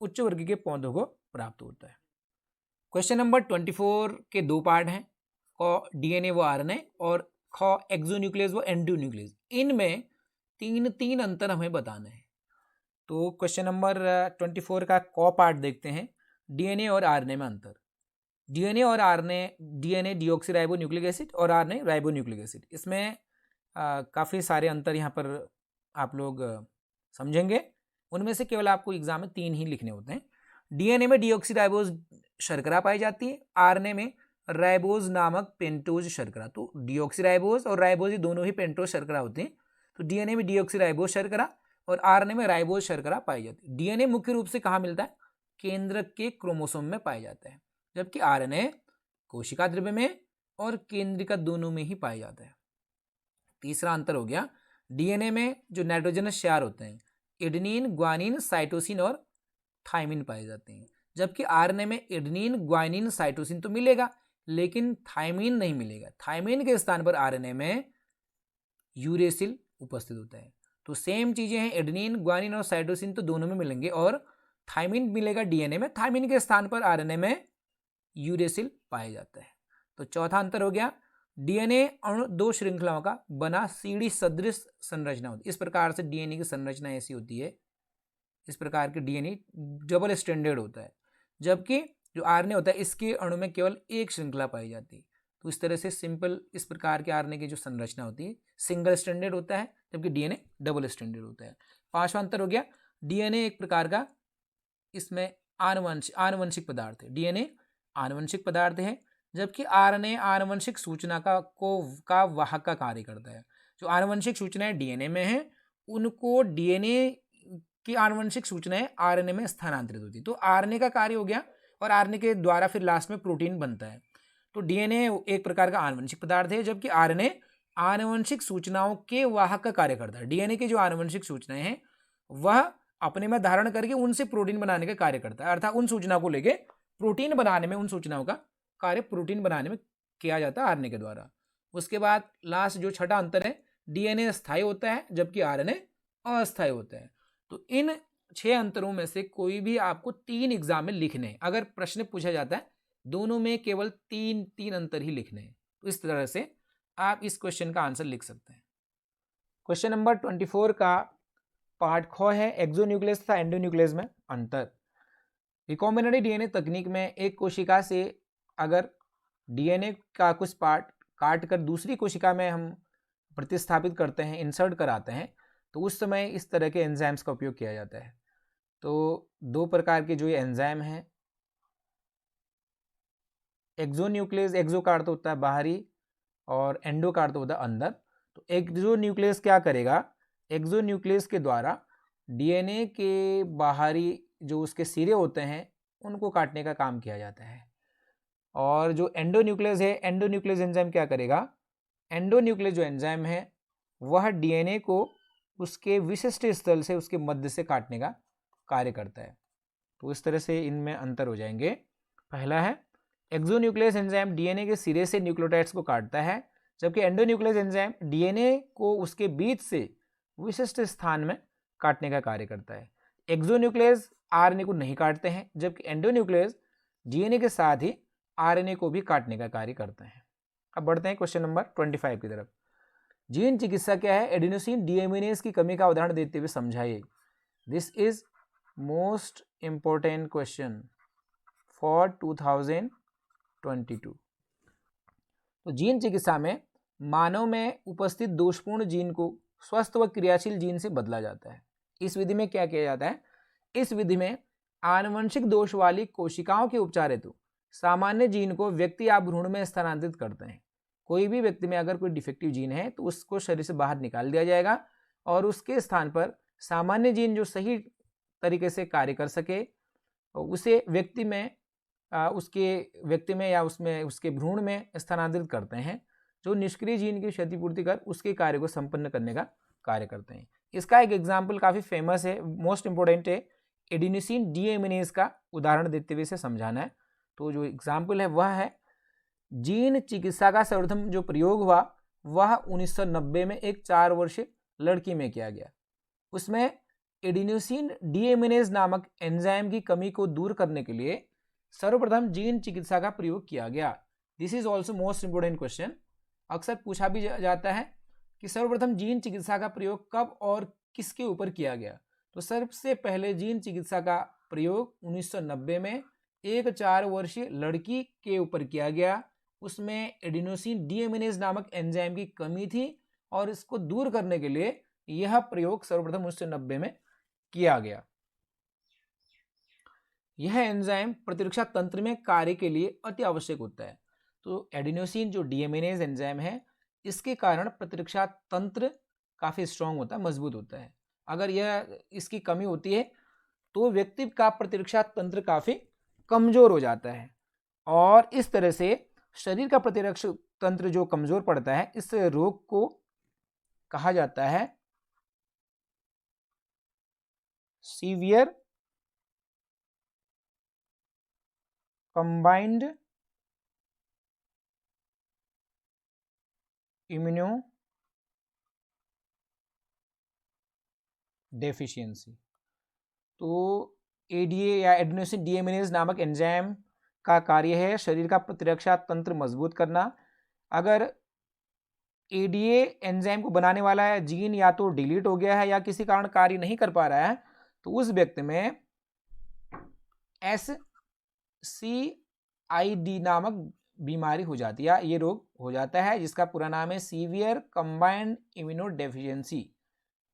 उच्च वर्ग के पौधों को प्राप्त होता है। क्वेश्चन नंबर 24 के 2 पार्ट हैं, क डीएनए व आरएनए और ख एक्सोन्यूक्लियस व एंडोन्यूक्लियस। इनमें 3 अंतर हमें बताना है। तो क्वेश्चन नंबर 24 का क पार्ट देखते हैं, डीएनए और आरएनए में अंतर। डीएनए और RNA, DNA deoxy ribo nucleic acid और आरएनए राइबो न्यूक्लिक एसिड। इसमें काफ़ी सारे अंतर यहाँ पर आप लोग समझेंगे। उनमें से केवल आपको एग्जाम में 3 ही लिखने होते हैं। डीएनए में डीऑक्सीराइबोज शर्करा पाई जाती है, आरएनए में राइबोज नामक पेंटोज शर्करा। तो डीऑक्सीराइबोज और राइबोज ये दोनों ही पेंटोज शर्करा होते हैं। तो डीएनए में डीऑक्सीराइबोज शर्करा और आरएनए में राइबोज शर्करा पाई जाती है। डीएनए मुख्य रूप से कहाँ मिलता है? केंद्रक के क्रोमोसोम में पाया जाता है, जबकि आरएनए कोशिका द्रव्य में और केंद्रिका दोनों में ही पाया जाता है। तीसरा अंतर हो गया, डीएनए में जो नाइट्रोजनस क्षार होते हैं एडेनिन, ग्वानिन, साइटोसिन और थाइमिन पाए जाते हैं, जबकि आरएनए में एडेनिन, ग्वानिन, साइटोसिन तो मिलेगा लेकिन थाइमिन नहीं मिलेगा। थाइमिन के स्थान पर आरएनए में यूरेसिल उपस्थित होता है। तो सेम चीजें हैं, एडेनिन, ग्वानिन और साइटोसिन तो दोनों में मिलेंगे और थाइमिन मिलेगा डीएनए में। थाइमिन के स्थान पर आरएनए में यूरेसिल पाया जाता है। तो चौथा अंतर हो गया, डीएनए अणु 2 श्रृंखलाओं का बना सीढ़ी सदृश संरचना होती है। इस प्रकार से डीएनए की संरचना ऐसी होती है, इस प्रकार के डीएनए डबल स्टैंडर्ड होता है, जबकि जो आरएनए होता है इसके अणु में केवल एक श्रृंखला पाई जाती है। तो इस तरह से सिंपल इस प्रकार के आरएनए की जो संरचना होती है सिंगल स्टैंडर्ड होता है, जबकि डीएनए डबल स्टैंडर्ड होता है। पांचवा अंतर हो गया, डीएनए एक प्रकार का इसमें आनुवंशिक पदार्थ है। डीएनए आनुवंशिक पदार्थ है, जबकि आरएनए आनुवंशिक सूचना का वाहक का कार्य करता है। जो आनुवंशिक सूचनाएं डीएनए में है उनको डीएनए की आनुवंशिक सूचनाएं आरएनए में स्थानांतरित होती है। तो आरएनए का कार्य हो गया और आरएनए के द्वारा फिर लास्ट में प्रोटीन बनता है। तो डीएनए एक प्रकार का आनुवंशिक पदार्थ है, जबकि आरएनए आनुवंशिक सूचनाओं के वाहक का कार्य करता है। डीएनए की जो आनुवंशिक सूचनाएं हैं वह अपने में धारण करके उनसे प्रोटीन बनाने का कार्य करता है, अर्थात उन सूचना को लेके प्रोटीन बनाने में, उन सूचनाओं का कार्य प्रोटीन बनाने में किया जाता है आरएनए के द्वारा। उसके बाद लास्ट जो छठा अंतर है, डीएनए स्थायी होता है जबकि आरएनए अस्थायी होता है। तो इन 6 अंतरों में से कोई भी आपको 3 एग्जाम में लिखने हैं। अगर प्रश्न पूछा जाता है दोनों में केवल 3 अंतर ही लिखने हैं। तो इस तरह से आप इस क्वेश्चन का आंसर लिख सकते हैं। क्वेश्चन नंबर 24 का पार्ट ख है, एक्सोन्यूक्लियस तथा एंडोन्यूक्लियस में अंतर। रिकॉम्बिनेंट डीएनए तकनीक में एक कोशिका से अगर डीएनए का कुछ पार्ट काट कर दूसरी कोशिका में हम प्रतिस्थापित करते हैं, इंसर्ट कराते हैं, तो उस समय इस तरह के एंजाइम्स का उपयोग किया जाता है। तो 2 प्रकार के जो ये एंजाइम हैं, एक्सोन्यूक्लियस, एक्सो का अर्थ होता है बाहरी और एंडो का अर्थ होता है अंदर। तो एक्सोन्यूक्लियस क्या करेगा, एक्सोन्यूक्लियस के द्वारा डीएनए के बाहरी जो उसके सिरे होते हैं उनको काटने का काम किया जाता है। और जो एंडोन्यूक्लियस है, एंडोन्यूक्लियस एंजाइम क्या करेगा, एंडोन्यूक्लियस जो एंजाइम है वह डीएनए को उसके विशिष्ट स्थल से, उसके मध्य से काटने का कार्य करता है। तो इस तरह से इनमें अंतर हो जाएंगे। पहला है, एक्सोन्यूक्लियस एंजाइम डीएनए के सिरे से न्यूक्लियोटाइड्स को काटता है, जबकि एंडोन्यूक्लियस एंजाइम डीएनए को उसके बीच से विशिष्ट स्थान में काटने का कार्य करता है। एक्सोन्यूक्लियस आरएनए को नहीं काटते हैं, जबकि एंडोन्यूक्लियस डीएनए के साथ ही आरएनए को भी काटने का कार्य करते हैं। अब बढ़ते हैं क्वेश्चन नंबर 25 की तरफ। जीन चिकित्सा क्या है, एडेनोसिन डीएमिनेज की कमी का उदाहरण देते हुए समझाइए। This is most important question for 2022। तो जीन चिकित्सा में मानव में उपस्थित दोषपूर्ण जीन को स्वस्थ व क्रियाशील जीन से बदला जाता है। इस विधि में क्या किया जाता है, इस विधि में आनुवंशिक दोष वाली कोशिकाओं के उपचार हेतु सामान्य जीन को व्यक्ति या भ्रूण में स्थानांतरित करते हैं। कोई भी व्यक्ति में अगर कोई डिफेक्टिव जीन है तो उसको शरीर से बाहर निकाल दिया जाएगा और उसके स्थान पर सामान्य जीन जो सही तरीके से कार्य कर सके उसे व्यक्ति में या उसमें उसके भ्रूण में स्थानांतरित करते हैं, जो निष्क्रिय जीन की क्षतिपूर्ति कर उसके कार्य को संपन्न करने का कार्य करते हैं। इसका एक एग्जाम्पल काफ़ी फेमस है, मोस्ट इंपोर्टेंट है, एडेनोसिन डीएमिनेज का उदाहरण देते हुए इसे समझाना है। तो जो एग्जाम्पल है वह है, जीन चिकित्सा का सर्वप्रथम जो प्रयोग हुआ वह 1990 में एक 4 वर्षीय लड़की में किया गया। उसमें एडेनोसिन डीएमिनेज नामक एंजाइम की कमी को दूर करने के लिए सर्वप्रथम जीन चिकित्सा का प्रयोग किया गया। This is also most important question. अक्सर पूछा भी जाता है कि सर्वप्रथम जीन चिकित्सा का प्रयोग कब और किसके ऊपर किया गया। तो सबसे पहले जीन चिकित्सा का प्रयोग 1990 में एक 4 वर्षीय लड़की के ऊपर किया गया। उसमें एडेनोसिन डीएमिनेज नामक एंजाइम की कमी थी और इसको दूर करने के लिए यह प्रयोग सर्वप्रथम 1990 में किया गया। यह एंजाइम प्रतिरक्षा तंत्र में कार्य के लिए अति आवश्यक होता है। तो एडिनोसिन जो डीएमिनेज एंजाइम है, इसके कारण प्रतिरक्षा तंत्र काफ़ी स्ट्रांग होता है, मजबूत होता है। अगर यह इसकी कमी होती है तो व्यक्ति का प्रतिरक्षा तंत्र काफ़ी कमज़ोर हो जाता है और इस तरह से शरीर का प्रतिरक्षा तंत्र जो कमज़ोर पड़ता है, इस रोग को कहा जाता है सीवियर कंबाइंड इम्यूनो डेफिशिएंसी। तो एडीए या एडिनोसिन डीएमिनेज नामक एंजाइम का कार्य है शरीर का प्रतिरक्षा तंत्र मजबूत करना। अगर एडीए एंजाइम को बनाने वाला है जीन या तो डिलीट हो गया है या किसी कारण कार्य नहीं कर पा रहा है, तो उस व्यक्ति में SCID नामक बीमारी हो जाती है, ये रोग हो जाता है, जिसका पूरा नाम है सीवियर कंबाइंड इम्यूनो डेफिशिएंसी।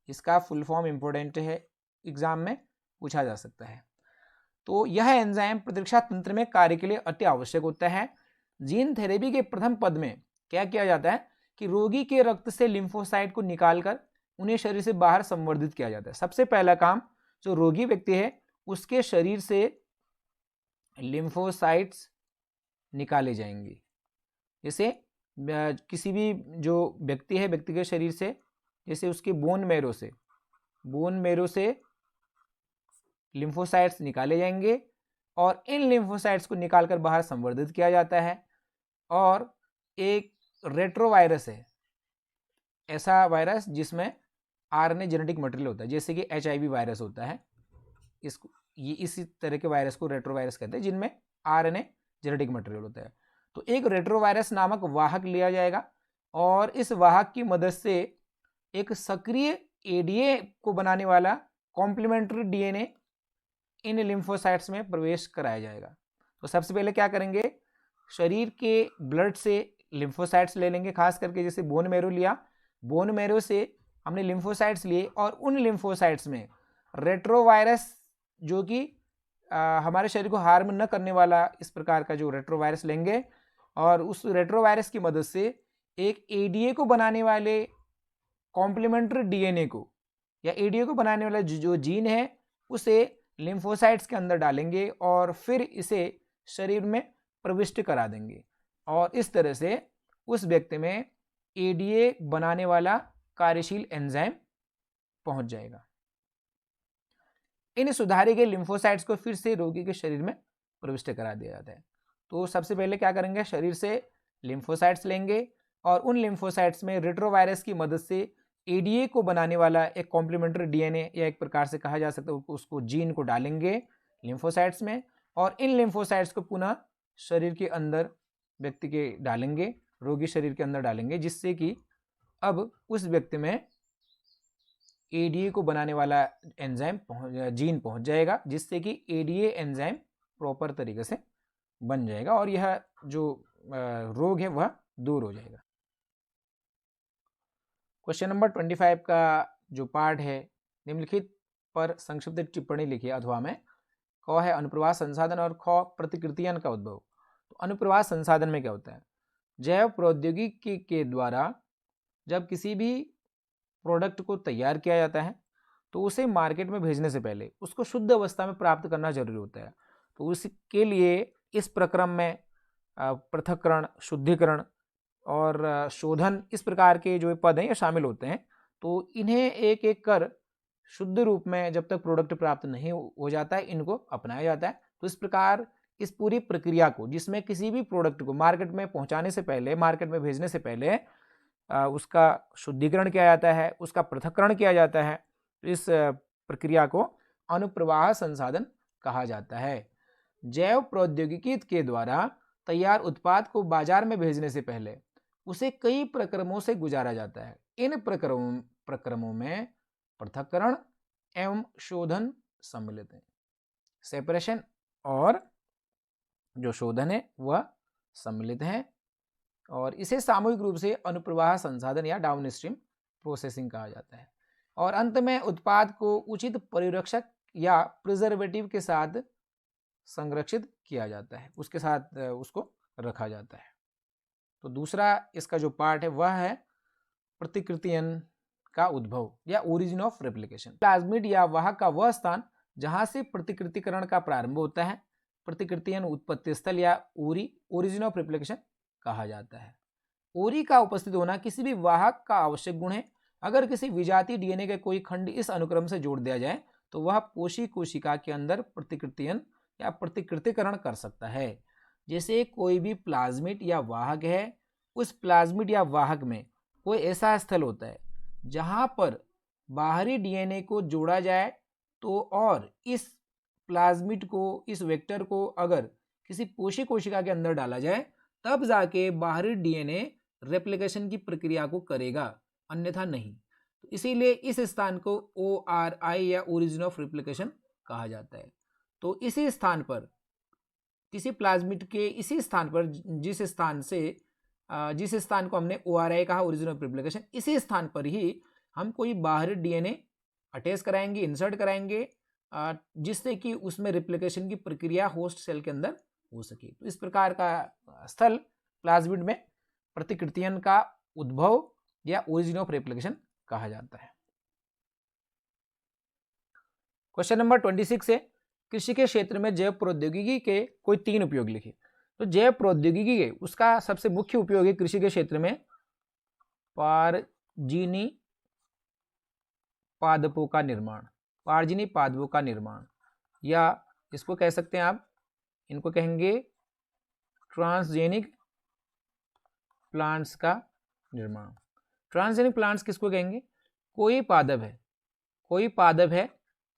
इसका फुल फॉर्म इंपॉर्टेंट है, एग्जाम में पूछा जा सकता है। तो यह एंजाइम प्रतिरक्षा तंत्र में कार्य के लिए अति आवश्यक होता है। जीन थेरेपी के प्रथम पद में क्या किया जाता है कि रोगी के रक्त से लिम्फोसाइट को निकालकर उन्हें शरीर से बाहर संवर्धित किया जाता है। सबसे पहला काम जो रोगी व्यक्ति है उसके शरीर से लिम्फोसाइट्स निकाले जाएंगे। जैसे किसी भी जो व्यक्ति है, व्यक्ति के शरीर से, जैसे उसके बोन मैरो से लिम्फोसाइट्स निकाले जाएंगे और इन लिम्फोसाइट्स को निकालकर बाहर संवर्धित किया जाता है। और एक रेट्रोवायरस है, ऐसा वायरस जिसमें आरएनए जेनेटिक मटेरियल होता है, जैसे कि HIV वायरस होता है, ये इसी तरह के वायरस को रेट्रोवायरस कहते हैं जिनमें आरएनए जेनेटिक मटेरियल होता है। तो एक रेट्रोवायरस नामक वाहक लिया जाएगा और इस वाहक की मदद से एक सक्रिय एडीए को बनाने वाला कॉम्प्लीमेंट्री डीएनए इन लिम्फोसाइट्स में प्रवेश कराया जाएगा। तो सबसे पहले क्या करेंगे, शरीर के ब्लड से लिम्फोसाइट्स ले लेंगे, खास करके जैसे बोन मैरो लिया, बोन मैरो से हमने लिम्फोसाइट्स लिए और उन लिम्फोसाइट्स में रेट्रोवायरस जो कि हमारे शरीर को हार्म न करने वाला इस प्रकार का जो रेट्रोवायरस लेंगे और उस रेट्रोवायरस की मदद से एक एडीए को बनाने वाले कॉम्प्लीमेंट्री डीएनए को या एडीए को बनाने वाला जो जीन है उसे लिम्फोसाइट्स के अंदर डालेंगे और फिर इसे शरीर में प्रविष्ट करा देंगे और इस तरह से उस व्यक्ति में एडीए बनाने वाला कार्यशील एंजाइम पहुंच जाएगा। इन सुधारे गए लिम्फोसाइट्स को फिर से रोगी के शरीर में प्रविष्ट करा दिया जाता है। तो सबसे पहले क्या करेंगे, शरीर से लिम्फोसाइट्स लेंगे और उन लिम्फोसाइट्स में रेट्रोवायरस की मदद से एडीए को बनाने वाला एक कॉम्प्लीमेंट्री डीएनए या एक प्रकार से कहा जा सकता है उसको जीन को डालेंगे लिम्फोसाइट्स में और इन लिम्फोसाइट्स को पुनः शरीर के अंदर व्यक्ति के डालेंगे, रोगी शरीर के अंदर डालेंगे, जिससे कि अब उस व्यक्ति में एडीए को बनाने वाला एंजाइम जीन पहुंच जाएगा, जिससे कि एडीए एंजाइम प्रॉपर तरीके से बन जाएगा और यह जो रोग है वह दूर हो जाएगा। क्वेश्चन नंबर 25 का जो पार्ट है, निम्नलिखित पर संक्षिप्त टिप्पणी लिखिए अथवा में। क है अनुप्रवाह संसाधन और ख प्रतिकृतियन का उद्भव। तो अनुप्रवाह संसाधन में क्या होता है, जैव प्रौद्योगिकी के द्वारा जब किसी भी प्रोडक्ट को तैयार किया जाता है तो उसे मार्केट में भेजने से पहले उसको शुद्ध अवस्था में प्राप्त करना जरूरी होता है। तो उसके लिए इस प्रक्रम में पृथक्करण, शुद्धिकरण और शोधन इस प्रकार के जो पद हैं ये शामिल होते हैं। तो इन्हें एक एक कर शुद्ध रूप में जब तक प्रोडक्ट प्राप्त नहीं हो जाता है इनको अपनाया जाता है। तो इस प्रकार इस पूरी प्रक्रिया को, जिसमें किसी भी प्रोडक्ट को मार्केट में पहुंचाने से पहले, मार्केट में भेजने से पहले उसका शुद्धिकरण किया जाता है, उसका पृथक्करण किया जाता है, तो इस प्रक्रिया को अनुप्रवाह संसाधन कहा जाता है। जैव प्रौद्योगिकी के द्वारा तैयार उत्पाद को बाजार में भेजने से पहले उसे कई प्रक्रमों से गुजारा जाता है। इन प्रक्रमों में पृथक्करण एवं शोधन सम्मिलित है। सेपरेशन और जो शोधन है वह सम्मिलित है और इसे सामूहिक रूप से अनुप्रवाह संसाधन या डाउनस्ट्रीम प्रोसेसिंग कहा जाता है। और अंत में उत्पाद को उचित परिरक्षक या प्रिजर्वेटिव के साथ संरक्षित किया जाता है, उसके साथ उसको रखा जाता है। तो दूसरा इसका जो पार्ट है वह है प्रतिकृतियन का उद्भव या ओरिजिन ऑफ रेप्लिकेशन। प्लाज्मिड या वाहक का वह स्थान जहां से प्रतिकृतिकरण का प्रारंभ होता है प्रतिकृतियन उत्पत्ति स्थल या ओरिजिन ऑफ रेप्लिकेशन कहा जाता है। ओरी का उपस्थित होना किसी भी वाहक का आवश्यक गुण है। अगर किसी विजातीय डीएनए के कोई खंड इस अनुक्रम से जोड़ दिया जाए तो वह पोषी कोशिका के अंदर प्रतिकृतियन या प्रतिकृतिकरण कर सकता है। जैसे कोई भी प्लाज्मिड या वाहक है, उस प्लाज्मिड या वाहक में कोई ऐसा स्थल होता है जहां पर बाहरी डीएनए को जोड़ा जाए तो और इस प्लाज्मिड को, इस वेक्टर को अगर किसी पोषी कोशिका के अंदर डाला जाए तब जाके बाहरी डीएनए रेप्लिकेशन की प्रक्रिया को करेगा, अन्यथा नहीं। तो इसीलिए इस स्थान को ORI या ओरिजिन ऑफ रेप्लिकेशन कहा जाता है। तो इसी स्थान पर, किसी प्लाज्मिड के इसी स्थान पर, जिस स्थान को हमने ORI कहा, ओरिजिन ऑफ रेप्लिकेशन, इसी स्थान पर ही हम कोई बाहरी डीएनए अटैच कराएंगे, इंसर्ट कराएंगे, जिससे कि उसमें रेप्लिकेशन की प्रक्रिया होस्ट सेल के अंदर हो सके। तो इस प्रकार का स्थल प्लाज्मिड में प्रतिकृतियन का उद्भव या ओरिजिन ऑफ रेप्लिकेशन कहा जाता है। क्वेश्चन नंबर 26 है, कृषि के क्षेत्र में जैव प्रौद्योगिकी के कोई 3 उपयोग लिखिए। तो जैव प्रौद्योगिकी के उसका सबसे मुख्य उपयोग है कृषि के क्षेत्र में पारजीनी पादपों का निर्माण, पारजीनी पादपों का निर्माण, या इसको कह सकते हैं आप, इनको कहेंगे ट्रांसजेनिक प्लांट्स का निर्माण। ट्रांसजेनिक प्लांट्स किसको कहेंगे? कोई पादप है,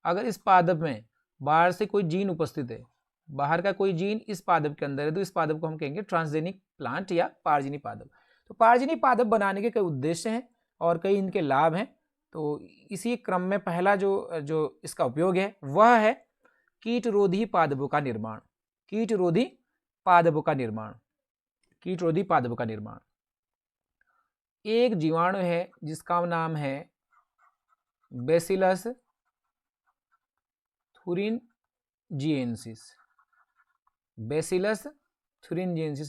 अगर इस पादप में बाहर से कोई जीन उपस्थित है, बाहर का कोई जीन इस पादप के अंदर है, तो इस पादप को हम कहेंगे ट्रांसजेनिक प्लांट या पारजीनी पादप। तो पारजीनी पादप बनाने के कई उद्देश्य हैं और कई इनके लाभ हैं। तो इसी क्रम में पहला जो इसका उपयोग है वह है कीटरोधी पादपों का निर्माण। कीटरोधी पादपों का निर्माण। एक जीवाणु है जिसका नाम है बैसिलस थुरिनजिएंसिस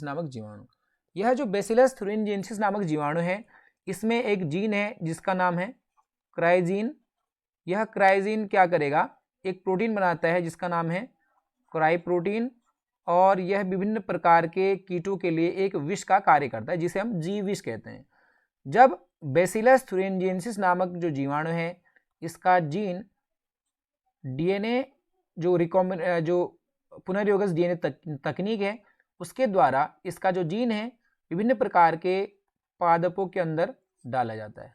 नामक जीवाणु। यह जो बैसिलस थुरिनजिएंसिस नामक जीवाणु है, इसमें एक जीन है जिसका नाम है क्राइजीन। यह क्राइजीन क्या करेगा? एक प्रोटीन बनाता है जिसका नाम है क्राई प्रोटीन, और यह विभिन्न प्रकार के कीटों के लिए एक विष का कार्य करता है जिसे हम जीव विष कहते हैं। जब बैसिलस थुरिनजिएंसिस नामक जो जीवाणु है, इसका जीन डीएनए जो पुनर्योगस डीएनए तकनीक है, उसके द्वारा इसका जो जीन है विभिन्न प्रकार के पादपों के अंदर डाला जाता है,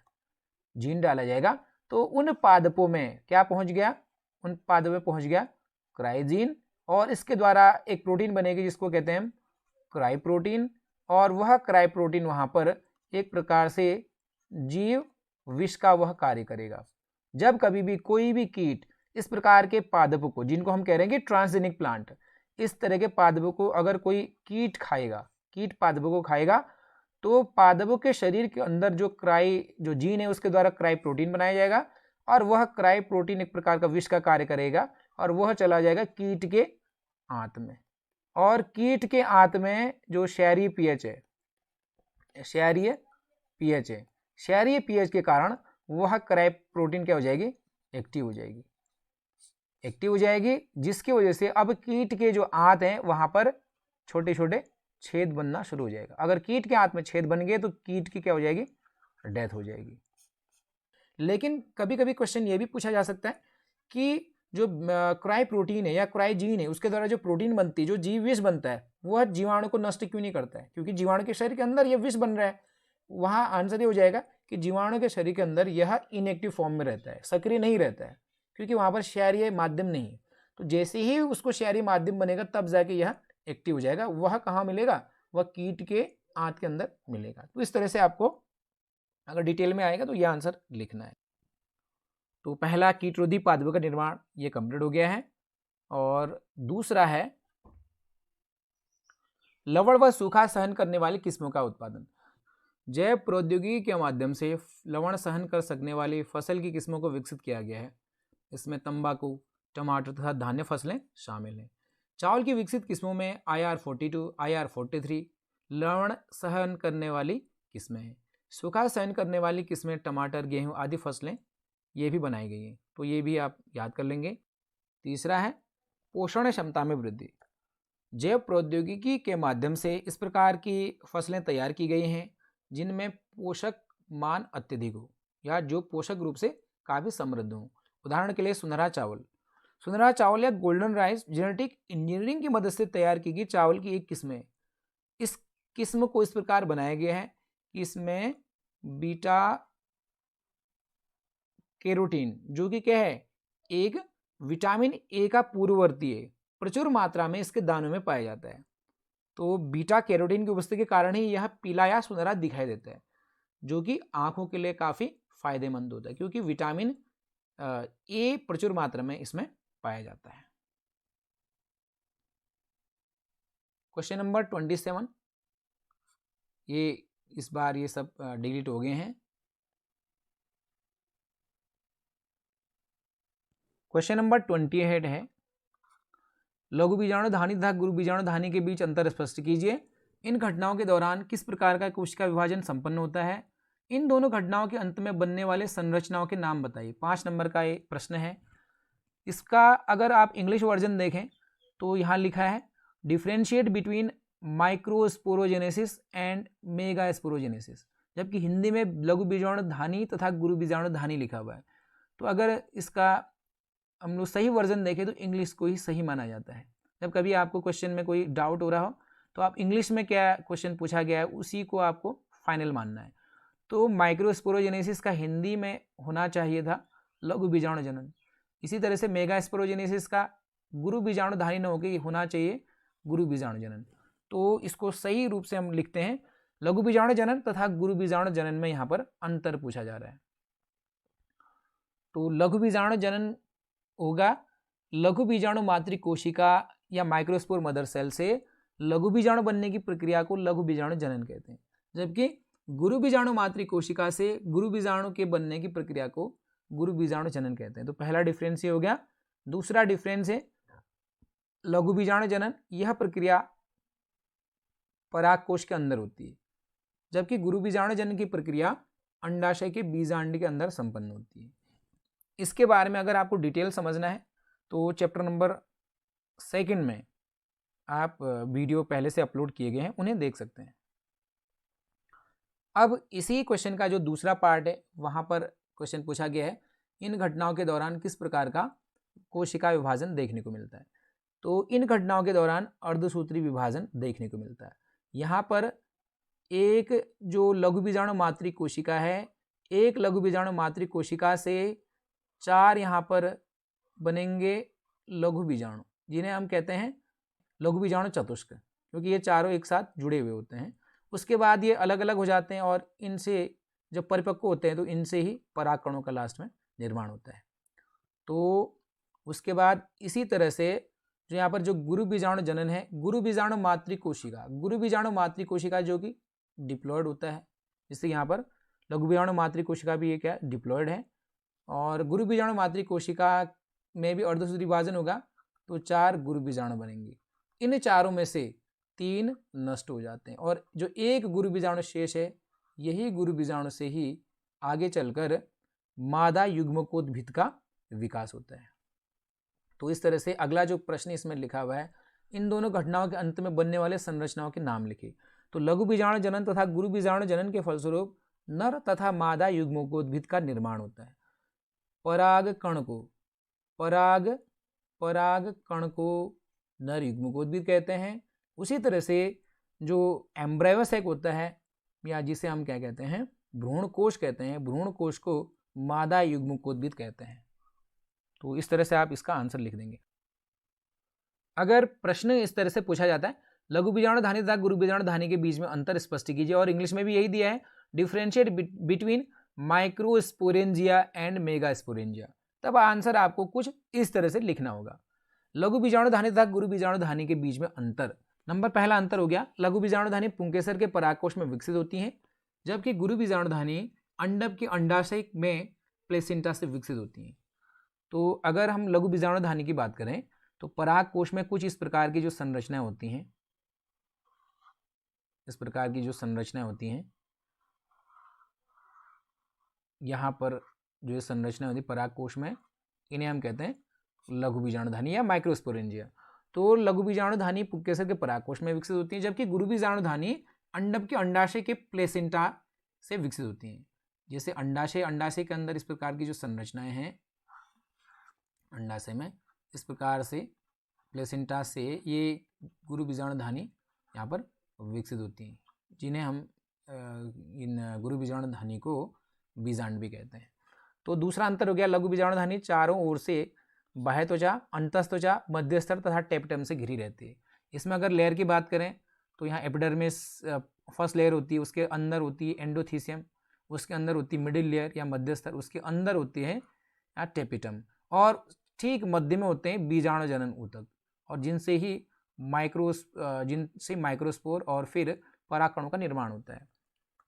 जीन डाला जाएगा। तो उन पादपों में क्या पहुंच गया? उन पादपों में पहुंच गया क्राइजीन, और इसके द्वारा एक प्रोटीन बनेगी जिसको कहते हैं हम क्राई प्रोटीन, और वह क्राई प्रोटीन वहां पर एक प्रकार से जीव विष का वह कार्य करेगा। जब कभी भी कोई भी कीट इस प्रकार के पादपों को, जिनको हम कह रहे हैं कि ट्रांसजेनिक प्लांट, इस तरह के पादपों को अगर कोई कीट पादपों को खाएगा, तो पादपों के शरीर के अंदर जो जीन है उसके द्वारा क्राई प्रोटीन बनाया जाएगा, और वह क्राई प्रोटीन एक प्रकार का विष का कार्य करेगा, और वह चला जाएगा कीट के आंत में। और कीट के आंत में जो क्षारीय पीएच के कारण वह क्राई प्रोटीन क्या हो जाएगी? एक्टिव हो जाएगी, जिसकी वजह से अब कीट के जो आंत हैं वहां पर छोटे छोटे छेद बनना शुरू हो जाएगा। अगर कीट के आंत में छेद बन गए तो कीट की क्या हो जाएगी? डेथ हो जाएगी। लेकिन कभी कभी क्वेश्चन ये भी पूछा जा सकता है कि जो क्राई प्रोटीन है या क्राई जीन है, उसके द्वारा जो प्रोटीन बनती है, जो जीव विष बनता है, वह जीवाणु को नष्ट क्यों नहीं करता है? क्योंकि जीवाणु के शरीर के अंदर यह विष बन रहा है। वहां आंसर ये हो जाएगा कि जीवाणु के शरीर के अंदर यह इनएक्टिव फॉर्म में रहता है, सक्रिय नहीं रहता है, क्योंकि वहां पर क्षारीय माध्यम नहीं है। तो जैसे ही उसको क्षारीय माध्यम बनेगा तब जाके यह एक्टिव हो जाएगा। वह कहाँ मिलेगा? वह कीट के आंत के अंदर मिलेगा। तो इस तरह से आपको अगर डिटेल में आएगा तो यह आंसर लिखना है। तो पहला कीटरोधी पादपों का निर्माण ये कंप्लीट हो गया है। और दूसरा है लवण व सूखा सहन करने वाली किस्मों का उत्पादन। जैव प्रौद्योगिकी के माध्यम से लवण सहन कर सकने वाली फसल की किस्मों को विकसित किया गया है। इसमें तंबाकू, टमाटर तथा धान्य फसलें शामिल हैं। चावल की विकसित किस्मों में IR42, IR43 लवण सहन करने वाली किस्में हैं। सूखा सहन करने वाली किस्में टमाटर, गेहूं आदि फसलें ये भी बनाई गई हैं, तो ये भी आप याद कर लेंगे। तीसरा है पोषण क्षमता में वृद्धि। जैव प्रौद्योगिकी के माध्यम से इस प्रकार की फसलें तैयार की गई हैं जिनमें पोषक मान अत्यधिक हो या जो पोषक रूप से काफ़ी समृद्ध हो। उदाहरण के लिए सुनहरा चावल। सुनहरा चावल या गोल्डन राइस जेनेटिक इंजीनियरिंग की मदद से तैयार की गई चावल की एक किस्म है। इस किस्म को इस प्रकार बनाया गया है कि इसमें बीटा कैरोटीन, जो कि क्या है, एक विटामिन ए का पूर्ववर्ती है, प्रचुर मात्रा में इसके दानों में पाया जाता है। तो बीटा कैरोटीन की उपस्थिति के कारण ही यह पीला या सुनहरा दिखाई देता है, जो कि आंखों के लिए काफ़ी फायदेमंद होता है क्योंकि विटामिन ए प्रचुर मात्रा में इसमें पाया जाता है। क्वेश्चन नंबर 27, ये इस बार ये सब डिलीट हो गए हैं। क्वेश्चन नंबर 28 है लघु बीजाणु धानी तथा गुरु बीजाणु धानी के बीच अंतर स्पष्ट कीजिए। इन घटनाओं के दौरान किस प्रकार का कोशिका विभाजन संपन्न होता है? इन दोनों घटनाओं के अंत में बनने वाले संरचनाओं के नाम बताइए। 5 नंबर का ये प्रश्न है। इसका अगर आप इंग्लिश वर्जन देखें तो यहाँ लिखा है differentiate between microsporogenesis and megasporogenesis, जबकि हिंदी में लघु बीजाणु धानी तथा गुरु बीजाणु धानी लिखा हुआ है। तो अगर इसका हम लोग सही वर्जन देखें तो इंग्लिश को ही सही माना जाता है। जब कभी आपको क्वेश्चन में कोई डाउट हो रहा हो तो आप इंग्लिश में क्या क्वेश्चन पूछा गया है उसी को आपको फाइनल मानना है। तो माइक्रोस्पोरोजेनेसिस का हिंदी में होना चाहिए था लघु बीजाणु जनन। इसी तरह से मेगास्पोरोजेनेसिस का गुरु बीजाणु धानी न होकर होना चाहिए गुरु बीजाणु जनन। तो इसको सही रूप से हम लिखते हैं लघु बीजाणु जनन तथा गुरु बीजाणु जनन में यहाँ पर अंतर पूछा जा रहा है। तो लघु बीजाणु जनन होगा लघु बीजाणु मातृ कोशिका या माइक्रोस्पोर मदर सेल से लघु बीजाणु बनने की प्रक्रिया को लघु बीजाणु जनन कहते हैं, जबकि गुरु बीजाणु मातृ कोशिका से गुरु बीजाणु के बनने की प्रक्रिया को गुरु बीजाणु जनन कहते हैं। तो पहला डिफरेंस ये हो गया। दूसरा डिफरेंस है लघु बीजाणु जनन, यह प्रक्रिया पराग कोश के अंदर होती है, जबकि गुरु बीजाणु जनन की प्रक्रिया अंडाशय के बीजांड के अंदर संपन्न होती है। इसके बारे में अगर आपको डिटेल समझना है तो चैप्टर नंबर 2 में आप वीडियो पहले से अपलोड किए गए हैं, उन्हें देख सकते हैं। अब इसी क्वेश्चन का जो दूसरा पार्ट है वहाँ पर क्वेश्चन पूछा गया है इन घटनाओं के दौरान किस प्रकार का कोशिका विभाजन देखने को मिलता है। तो इन घटनाओं के दौरान अर्धसूत्री विभाजन देखने को मिलता है। यहाँ पर एक जो लघु बीजाणु मातृ कोशिका है, एक लघु बीजाणु मातृ कोशिका से 4 यहाँ पर बनेंगे लघु बीजाणु, जिन्हें हम कहते हैं लघु बीजाणु चतुष्क, क्योंकि ये चारों एक साथ जुड़े हुए होते हैं। उसके बाद ये अलग अलग हो जाते हैं और इनसे जब परिपक्व होते हैं तो इनसे ही परागकणों का लास्ट में निर्माण होता है। तो उसके बाद इसी तरह से जो यहाँ पर जो गुरु बीजाणु जनन है, गुरु बीजाणु मातृ कोशिका, गुरु बीजाणु मातृ कोशिका जो कि डिप्लॉयड होता है, जिससे यहाँ पर लघु बीजाणु मातृ कोशिका भी ये क्या डिप्लॉयड है, और गुरु बीजाणु मातृ कोशिका में भी अर्धसूत्री विभाजन होगा तो 4 गुरु बीजाणु बनेंगे। इन चारों में से 3 नष्ट हो जाते हैं और जो एक गुरु बीजाणु शेष है यही गुरु बीजाणु से ही आगे चलकर मादा युग्मकोद्भिद का विकास होता है। तो इस तरह से अगला जो प्रश्न इसमें लिखा हुआ है इन दोनों घटनाओं के अंत में बनने वाले संरचनाओं के नाम लिखे। तो लघु बीजाणु जनन तथा गुरु बीजाणु जनन के फलस्वरूप नर तथा मादा युग्मकोद्भिद का निर्माण होता है। पराग कण को नर युग्मकोद्भिद कहते हैं। उसी तरह से जो एम्ब्रायो सैक होता है या जिसे हम क्या कहते हैं भ्रूण कोश कहते हैं, भ्रूण कोश को मादा युग्मकोद्भिद कहते हैं। तो इस तरह से आप इसका आंसर लिख देंगे। अगर प्रश्न इस तरह से पूछा जाता है लघु बीजाणु धानी तथा गुरु बीजाणु धानी के बीच में अंतर स्पष्ट कीजिए, और इंग्लिश में भी यही दिया है differentiate between microsporangia and megasporangia, तब आंसर आपको कुछ इस तरह से लिखना होगा। लघु बीजाणु धानी तथा गुरु बीजाणु धानी के बीच में अंतर। नंबर पहला अंतर हो गया लघु बीजाणु धानी पुंकेसर के परागकोश में विकसित होती हैं, जबकि गुरु बीजाणुधानी अंडक के अंडाशय में प्लेसेंटा से विकसित होती हैं। तो अगर हम लघु बीजाणुधानी की बात करें तो पराग कोश में कुछ इस प्रकार की जो संरचनाएं होती हैं, इस प्रकार की जो संरचनाएं होती हैं, यहाँ पर जो ये संरचना होती है पराग कोश में, इन्हें हम कहते हैं लघु बीजाणुधानी या माइक्रोस्पोरेंजिया। तो लघु बीजाणुधानी पुंकेसर के पराग कोश में विकसित होती है, जबकि गुरु बीजाणुधानी अंडक के अंडाशय के प्लेसेंटा से विकसित होती हैं। जैसे अंडाशय के अंदर इस प्रकार की जो संरचनाएं हैं, अंडाशय में इस प्रकार से प्लेसेंटा से ये गुरु बीजाणुधानी यहाँ पर विकसित होती हैं, जिन्हें हम इन गुरु बीजाणुधानी को बीजांड भी कहते हैं। तो दूसरा अंतर हो गया, लघु बीजाणुधानी चारों ओर से बाह्य त्वचा, अंतःत्वचा, मध्यस्तर तथा टेपिटम से घिरी रहती है। इसमें अगर लेयर की बात करें तो यहाँ एपिडर्मिस फर्स्ट लेयर होती है, उसके अंदर होती है एंडोथीसियम, उसके अंदर होती है मिडिल लेयर या मध्यस्तर, उसके अंदर होती है यहाँ टेपिटम, और ठीक मध्य में होते हैं बीजाणु जनन ऊतक, और जिनसे माइक्रोस्पोर और फिर परागकणों का निर्माण होता है।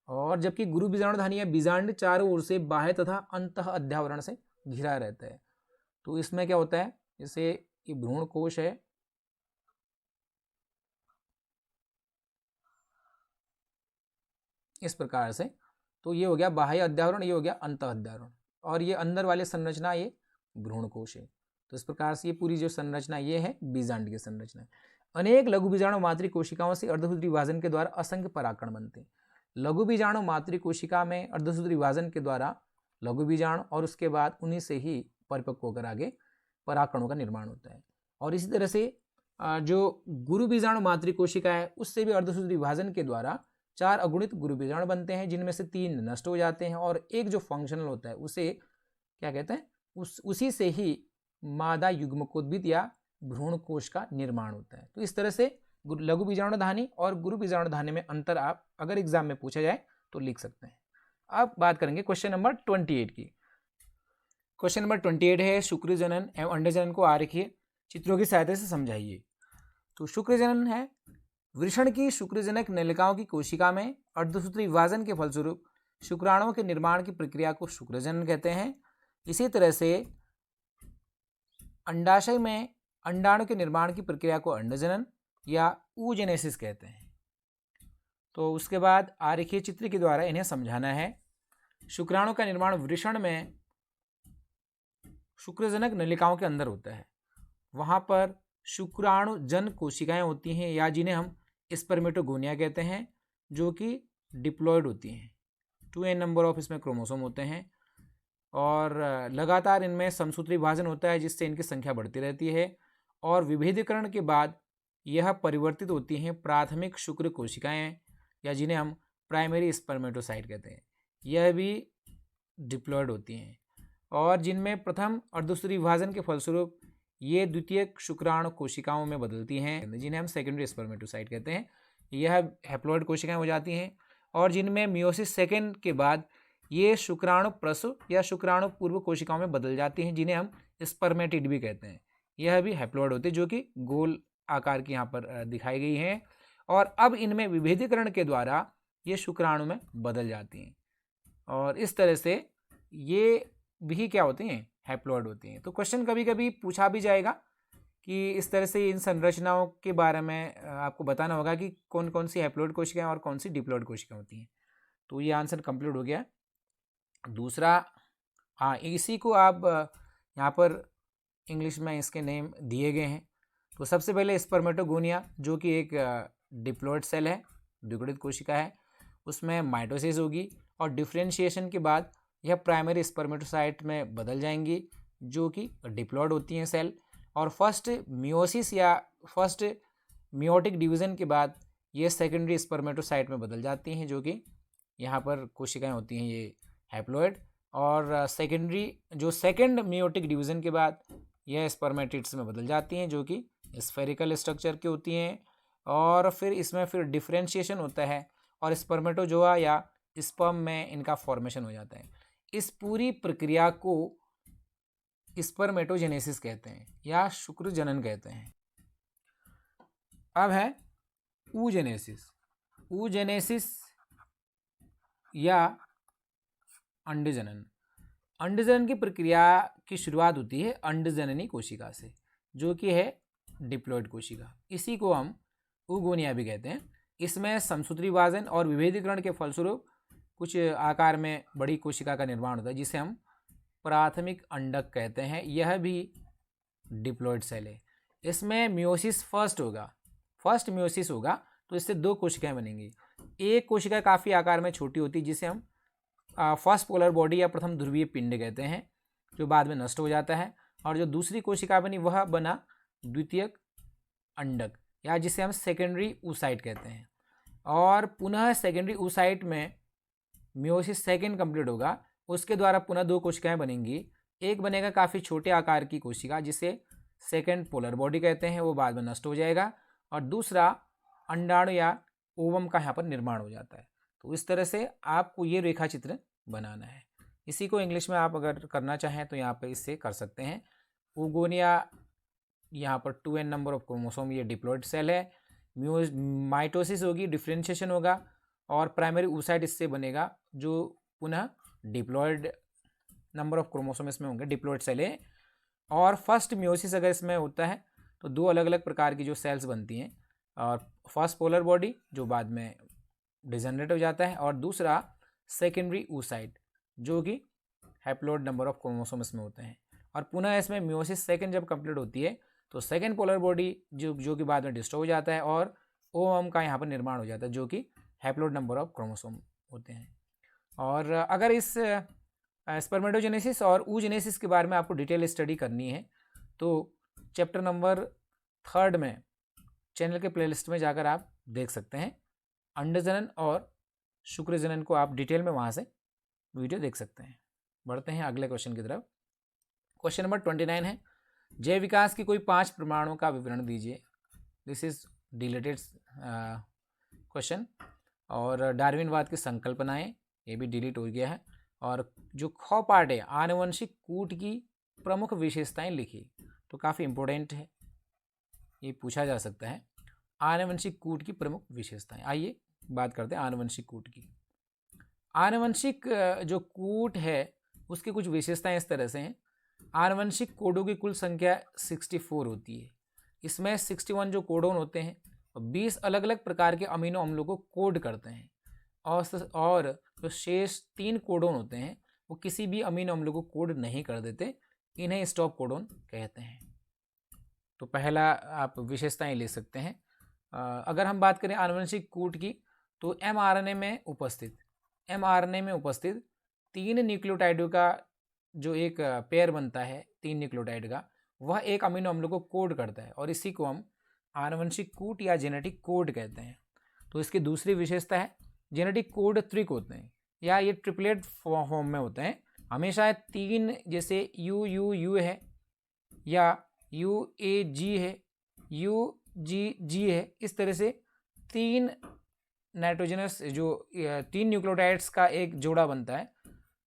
और जबकि गुरु बीजाणुधानी या बीजांड चारों ओर से बाह्य तथा अंतः अध्यावरण से घिरा रहता है। तो इसमें क्या होता है, जैसे ये भ्रूण कोश है, इस प्रकार से, तो ये हो गया बाह्य अध्यावरण, ये हो गया अंतः अध्यावरण, और ये अंदर वाले संरचना ये भ्रूण कोश है। तो इस प्रकार से ये पूरी जो संरचना ये है बीजांड की संरचना। अनेक लघु बीजाणु मातृ कोशिकाओं से अर्धसूत्री विभाजन के द्वारा असंख्य परागकण बनते हैं। लघु बीजाणु मातृ कोशिका में अर्धसूत्री विभाजन के द्वारा लघु बीजाणु और उसके बाद उन्हीं से ही परिपक्व होकर आगे परागकणों का निर्माण होता है। और इसी तरह से जो गुरु बीजाणु मातृ कोशिका है उससे भी अर्धसूत्री विभाजन के द्वारा 4 अगुणित गुरु बीजाणु बनते हैं, जिनमें से 3 नष्ट हो जाते हैं और एक जो फंक्शनल होता है उसे क्या कहते हैं, उसी से ही मादा युग्मकोद्भिद या भ्रूण कोश का निर्माण होता है। तो इस तरह से लघु बीजाणुधानी और गुरु बीजाणुधानी में अंतर आप अगर एग्जाम में पूछा जाए तो लिख सकते हैं। अब बात करेंगे क्वेश्चन नंबर 28 की। क्वेश्चन नंबर 28 है, शुक्र जनन एवं अंडे जनन को आरेखीय चित्रों की सहायता से समझाइए। तो शुक्र जनन है, वृषण की शुक्रजनक नलिकाओं की कोशिका में अर्धसूत्री विभाजन के फलस्वरूप शुक्राणुओं के निर्माण की प्रक्रिया को शुक्रजनन कहते हैं। इसी तरह से अंडाशय में अंडाणु के निर्माण की प्रक्रिया को अंडजनन या ऊजेनेसिस कहते हैं। तो उसके बाद आरेखीय चित्र के द्वारा इन्हें समझाना है। शुक्राणु का निर्माण वृषण में शुक्रजनक नलिकाओं के अंदर होता है। वहाँ पर शुक्राणु जन कोशिकाएं होती हैं या जिन्हें हम स्पर्मेटोगोनिया कहते हैं, जो कि डिप्लॉयड होती हैं। 2n नंबर ऑफ इसमें क्रोमोसोम होते हैं और लगातार इनमें समसूत्री विभाजन होता है, जिससे इनकी संख्या बढ़ती रहती है और विभेदीकरण के बाद यह परिवर्तित होती हैं प्राथमिक शुक्र कोशिकाएं या जिन्हें हम प्राइमरी स्पर्मेटोसाइट कहते हैं। यह भी डिप्लॉयड होती हैं और जिनमें प्रथम और दूसरी विभाजन के फलस्वरूप ये द्वितीयक शुक्राणु कोशिकाओं में बदलती हैं, जिन्हें हम सेकेंडरी स्पर्मेटोसाइट कहते हैं। यह हैप्लॉयड कोशिकाएं हो जाती हैं और जिनमें मियोसिस सेकेंड के बाद ये शुक्राणु प्रसव या शुक्राणु पूर्व कोशिकाओं में बदल जाती हैं, जिन्हें हम स्पर्मेटिड भी कहते हैं। यह भी हैप्लॉयड होते हैं, जो कि गोल आकार की यहाँ पर दिखाई गई हैं और अब इनमें विभेदीकरण के द्वारा ये शुक्राणु में बदल जाती हैं और इस तरह से ये भी क्या होती हैं, हैप्लॉयड होती हैं। तो क्वेश्चन कभी कभी पूछा भी जाएगा कि इस तरह से इन संरचनाओं के बारे में आपको बताना होगा कि कौन कौन सी हैप्लॉयड कोशिकाएं और कौन सी डिप्लॉयड कोशिकाएं होती हैं। तो ये आंसर कंप्लीट हो गया। दूसरा, हाँ, इसी को आप यहाँ पर इंग्लिश में इसके नेम दिए गए हैं। तो सबसे पहले स्पर्मेटोगोनिया, जो कि एक डिप्लॉयड सेल है, द्विगुणित कोशिका है, उसमें माइटोसिस होगी और डिफ्रेंशिएशन के बाद यह प्राइमरी स्पर्मेटोसाइट में बदल जाएंगी, जो कि डिप्लॉयड होती हैं सेल। और फर्स्ट मियोसिस या फर्स्ट मियोटिक डिवीज़न के बाद ये सेकेंडरी स्पर्मेटोसाइट में बदल जाती हैं, जो कि यहाँ पर कोशिकाएं होती हैं ये हैप्लॉयड। और सेकेंड मियोटिक डिवीज़न के बाद यह स्पर्मेटिड्स में बदल जाती हैं, जो कि स्फेरिकल स्ट्रक्चर की होती हैं। और फिर इसमें फिर डिफ्रेंशिएशन होता है और स्पर्मेटोजोआ या स्पर्म में इनका फॉर्मेशन हो जाता है। इस पूरी प्रक्रिया को स्पर्मेटोजेनेसिस कहते हैं या शुक्र जनन कहते हैं। अब है ऊजेनेसिस। ऊजेनेसिस या अंडजनन। अंडजनन की प्रक्रिया की शुरुआत होती है अंडजननी कोशिका से, जो कि है डिप्लॉइड कोशिका। इसी को हम उगोनिया भी कहते हैं। इसमें समसूत्री विभाजन और विभेदीकरण के फलस्वरूप कुछ आकार में बड़ी कोशिका का निर्माण होता है, जिसे हम प्राथमिक अंडक कहते हैं। यह भी डिप्लॉइड सेल है। इसमें मियोसिस फर्स्ट मियोसिस होगा, तो इससे दो कोशिकाएं बनेंगी। एक कोशिका काफ़ी आकार में छोटी होती है, जिसे हम फर्स्ट पोलर बॉडी या प्रथम ध्रुवीय पिंड कहते हैं, जो बाद में नष्ट हो जाता है। और जो दूसरी कोशिका बनी वह बना द्वितीयक अंडक, या जिसे हम सेकेंडरी oocyte कहते हैं। और पुनः सेकेंडरी oocyte में मियोसिस सेकेंड कंप्लीट होगा, उसके द्वारा पुनः दो कोशिकाएं बनेंगी। एक बनेगा काफ़ी छोटे आकार की कोशिका, जिसे सेकेंड पोलर बॉडी कहते हैं, वो बाद में नष्ट हो जाएगा। और दूसरा अंडाणु या ओवम का यहाँ पर निर्माण हो जाता है। तो इस तरह से आपको ये रेखा चित्र बनाना है। इसी को इंग्लिश में आप अगर करना चाहें तो यहाँ पर इससे कर सकते हैं। उगोनिया, यहाँ पर 2n नंबर ऑफ क्रोमोसोम, ये डिप्लॉइड सेल है। माइटोसिस होगी, डिफ्रेंशिएशन होगा, और प्राइमरी oocyte इससे बनेगा, जो पुनः डिप्लॉइड नंबर ऑफ क्रोमोसोम इसमें होंगे, डिप्लॉइड सेल है। और फर्स्ट मियोसिस अगर इसमें होता है तो दो अलग अलग प्रकार की जो सेल्स बनती हैं, और फर्स्ट पोलर बॉडी जो बाद में डिजनरेट हो जाता है, और दूसरा सेकेंडरी oocyte जो कि हैप्लोइड नंबर ऑफ क्रोमोसोम इसमें होते हैं। और पुनः इसमें मियोसिस सेकेंड जब कंप्लीट होती है तो सेकेंड पोलर बॉडी जो कि बाद में डिस्ट्रॉय हो जाता है, और ओवम का यहाँ पर निर्माण हो जाता है, जो कि हैप्लोइड नंबर ऑफ क्रोमोसोम होते हैं। और अगर इस स्पर्मेटोजेनेसिस और oogenesis के बारे में आपको डिटेल स्टडी करनी है तो चैप्टर नंबर 3 में चैनल के प्लेलिस्ट में जाकर आप देख सकते हैं। अंडजनन और शुक्रजनन को आप डिटेल में वहाँ से वीडियो देख सकते हैं। बढ़ते हैं अगले क्वेश्चन की तरफ। क्वेश्चन नंबर 29 है, जैव विकास की कोई 5 प्रमाणों का विवरण दीजिए। This is deleted question. और डार्विनवाद की संकल्पनाएं, ये भी डिलीट हो गया है। और जो ख पार्ट है, आनुवंशिक कूट की प्रमुख विशेषताएं लिखी, तो काफ़ी इंपॉर्टेंट है, ये पूछा जा सकता है। आनुवंशिक कूट की प्रमुख विशेषताएं, आइए बात करते हैं आनुवंशिक कूट की। आनुवंशिक जो कूट है उसकी कुछ विशेषताएं इस तरह से हैं। आनुवंशिक कोडों की कुल संख्या 64 होती है। इसमें 61 जो कोडोन होते हैं, 20 अलग अलग प्रकार के अमीनो अम्लों को कोड करते हैं, और जो शेष 3 कोडोन होते हैं वो किसी भी अमीनो अम्ल को कोड नहीं कर देते, इन्हें स्टॉप कोडोन कहते हैं। तो पहला आप विशेषताएं ले सकते हैं। अगर हम बात करें आनुवंशिक कूट की, तो mRNA में उपस्थित 3 न्यूक्लियोटाइडों का जो एक पेयर बनता है 3 न्यूक्लियोटाइड का, वह एक अमीनो अम्ल को कोड करता है, और इसी को हम आनुवंशिक कूट या जेनेटिक कोड कहते हैं। तो इसकी दूसरी विशेषता है जेनेटिक कोड त्रिक होते हैं, या ये ट्रिपलेट फॉर्म में होते हैं। हमेशा 3, जैसे UUU है, या UAG है, UGG है, इस तरह से 3 नाइट्रोजनस जो 3 न्यूक्लियोटाइड्स का एक जोड़ा बनता है।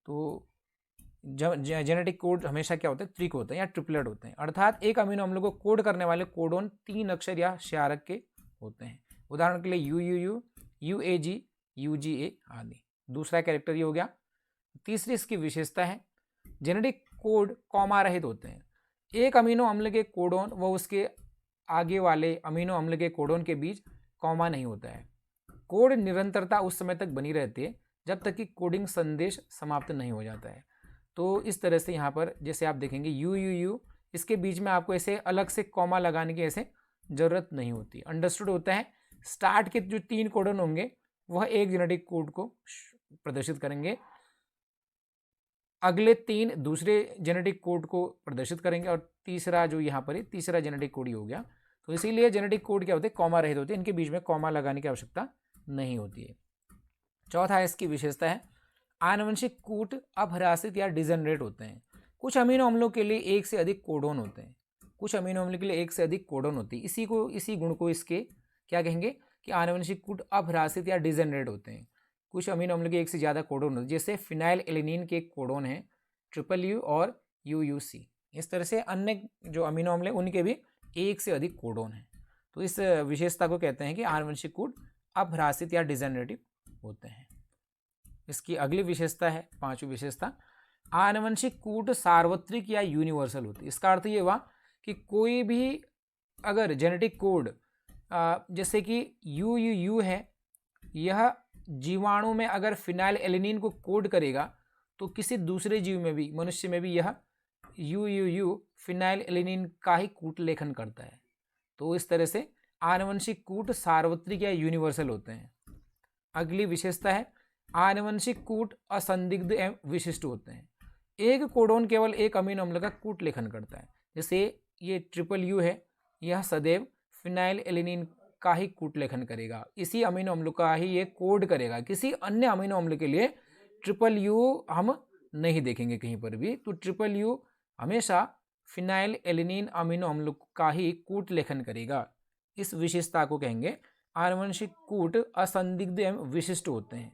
तो जेनेटिक कोड हमेशा क्या होता है, त्रिक होते हैं या ट्रिपलेट होते हैं, अर्थात एक अमीनो अम्ल को कोड करने वाले कोडोन 3 अक्षर या क्षारक के होते हैं। उदाहरण के लिए UUU, UAG, UGA आदि। दूसरा कैरेक्टर ये हो गया। तीसरी इसकी विशेषता है जेनेटिक कोड कॉमा रहित होते हैं। एक अमीनो अम्ल के कोडोन व उसके आगे वाले अमीनो अम्ल के कोडोन के बीच कॉमा नहीं होता है। कोड निरंतरता उस समय तक बनी रहती है जब तक कि कोडिंग संदेश समाप्त नहीं हो जाता है। तो इस तरह से यहाँ पर जैसे आप देखेंगे UUU, इसके बीच में आपको ऐसे अलग से कॉमा लगाने की ऐसे ज़रूरत नहीं होती। अंडरस्टूड होता है। स्टार्ट के जो 3 कोडोन होंगे वह एक जेनेटिक कोड को प्रदर्शित करेंगे, अगले 3 दूसरे जेनेटिक कोड को प्रदर्शित करेंगे, और तीसरा जो यहाँ पर है तीसरा जेनेटिक कोड ही हो गया। तो इसीलिए जेनेटिक कोड क्या होते हैं, कॉमा रहित होते हैं, इनके बीच में कॉमा लगाने की आवश्यकता नहीं होती है। चौथा इसकी विशेषता है आनुवंशिक कूट अपह्रासित या डिजनरेट होते हैं। कुछ अमीनो अम्लों के लिए एक से अधिक कोडोन होते हैं, कुछ अमीनो अम्लों के लिए एक से अधिक कोडोन होती है। इसी गुण को इसके क्या कहेंगे कि आनुवंशिक कूट अपह्रासित या डिजनरेट होते हैं। कुछ अमीनो अम्ल के एक से ज़्यादा कोडोन होते हैं, जैसे फिनाइल एलेनिन के कोडोन हैं UU और UUC। इस तरह से अन्य जो अमीनो अम्ल हैं उनके भी एक से अधिक कोडोन हैं। तो इस विशेषता को कहते हैं कि आनुवंशिक कूट अपह्रासित या डिजनरेटिव होते हैं। इसकी अगली विशेषता है, पांचवी विशेषता, आनुवंशिक कूट सार्वत्रिक या यूनिवर्सल होती है। इसका अर्थ ये हुआ कि कोई भी अगर जेनेटिक कोड जैसे कि यू है, यह जीवाणु में अगर फिनाइल एलेनिन को कोड करेगा तो किसी दूसरे जीव में भी, मनुष्य में भी यह यू फिनाइल एलेनिन का ही कूट लेखन करता है। तो इस तरह से आनुवंशिक कूट सार्वत्रिक या यूनिवर्सल होते हैं। अगली विशेषता है आनुवंशिक कूट असंदिग्ध एवं विशिष्ट होते हैं। एक कोडोन केवल एक अमीनो अम्ल का कूट लेखन करता है। जैसे ये ट्रिपल यू है, यह सदैव फिनाइल एलेनिन का ही कूट लेखन करेगा, इसी अमीनो अम्ल का ही ये कोड करेगा। किसी अन्य अमीनो अम्ल के लिए ट्रिपल यू हम नहीं देखेंगे कहीं पर भी। तो ट्रिपल यू हमेशा फिनाइल एलेनिन अमीनो अम्ल का ही कूट लेखन करेगा। इस विशेषता को कहेंगे आनुवंशिक कूट असंदिग्ध एवं विशिष्ट होते हैं।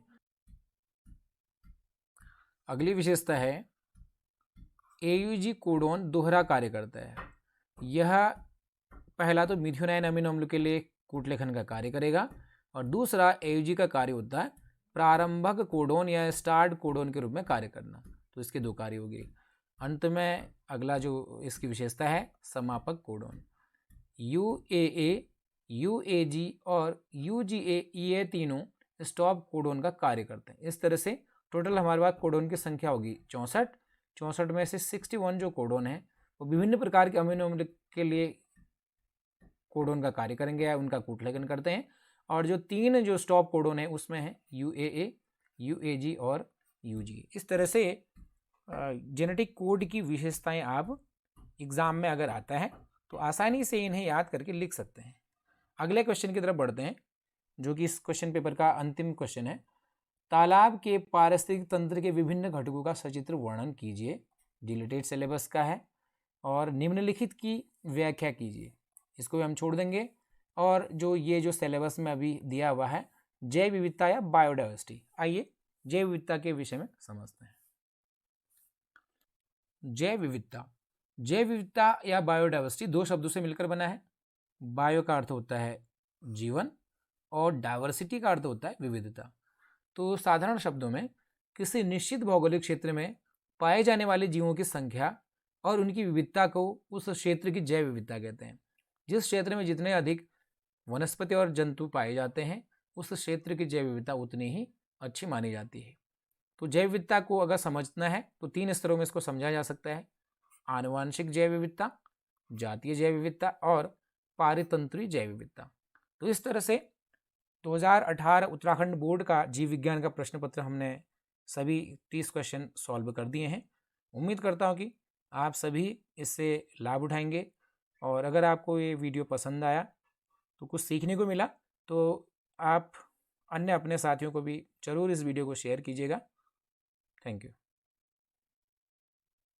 अगली विशेषता है एयूजी कोडोन दोहरा कार्य करता है। यह पहला तो मिथ्योनाइन अमीनो अम्ल के लिए कूट लेखन का कार्य करेगा, और दूसरा एयूजी का कार्य होता है प्रारंभक कोडोन या स्टार्ट कोडोन के रूप में कार्य करना। तो इसके दो कार्य हो गए। अंत में अगला जो इसकी विशेषता है समापक कोडोन। यूएए, यूएजी और यूजीए, ये तीनों स्टॉप कोडोन का कार्य करते हैं। इस तरह से टोटल हमारे पास कोडोन की संख्या होगी 64 में से 61 जो कोडोन है वो विभिन्न प्रकार के अमीनो अम्ल के लिए कोडोन का कार्य करेंगे या उनका कूट लेखन करते हैं। और जो तीन जो स्टॉप कोडोन है उसमें है यूएए, यूएजी और यूजी। इस तरह से जेनेटिक कोड की विशेषताएं आप एग्जाम में अगर आता है तो आसानी से इन्हें याद करके लिख सकते हैं। अगले क्वेश्चन की तरफ बढ़ते हैं, जो कि इस क्वेश्चन पेपर का अंतिम क्वेश्चन है। तालाब के पारिस्थितिक तंत्र के विभिन्न घटकों का सचित्र वर्णन कीजिए। डिलीटेड सिलेबस का है और निम्नलिखित की व्याख्या कीजिए। इसको भी हम छोड़ देंगे। और जो ये जो सिलेबस में अभी दिया हुआ है जैव विविधता या बायोडाइवर्सिटी, आइए जैव विविधता के विषय में समझते हैं। जैव विविधता या बायोडाइवर्सिटी दो शब्दों से मिलकर बना है। बायो का अर्थ होता है जीवन और डाइवर्सिटी का अर्थ होता है विविधता। तो साधारण शब्दों में किसी निश्चित भौगोलिक क्षेत्र में पाए जाने वाले जीवों की संख्या और उनकी विविधता को उस क्षेत्र की जैव विविधता कहते हैं। जिस क्षेत्र में जितने अधिक वनस्पति और जंतु पाए जाते हैं उस क्षेत्र की जैव विविधता उतनी ही अच्छी मानी जाती है। तो जैव विविधता को अगर समझना है तो तीन स्तरों में इसको समझा जा सकता है: आनुवांशिक जैव विविधता, जातीय जैव विविधता और पारितंत्रीय जैव विविधता। तो इस तरह से 2018 उत्तराखंड बोर्ड का जीव विज्ञान का प्रश्न पत्र हमने सभी 30 क्वेश्चन सॉल्व कर दिए हैं। उम्मीद करता हूँ कि आप सभी इससे लाभ उठाएंगे, और अगर आपको ये वीडियो पसंद आया तो कुछ सीखने को मिला तो आप अन्य अपने साथियों को भी ज़रूर इस वीडियो को शेयर कीजिएगा। Thank you.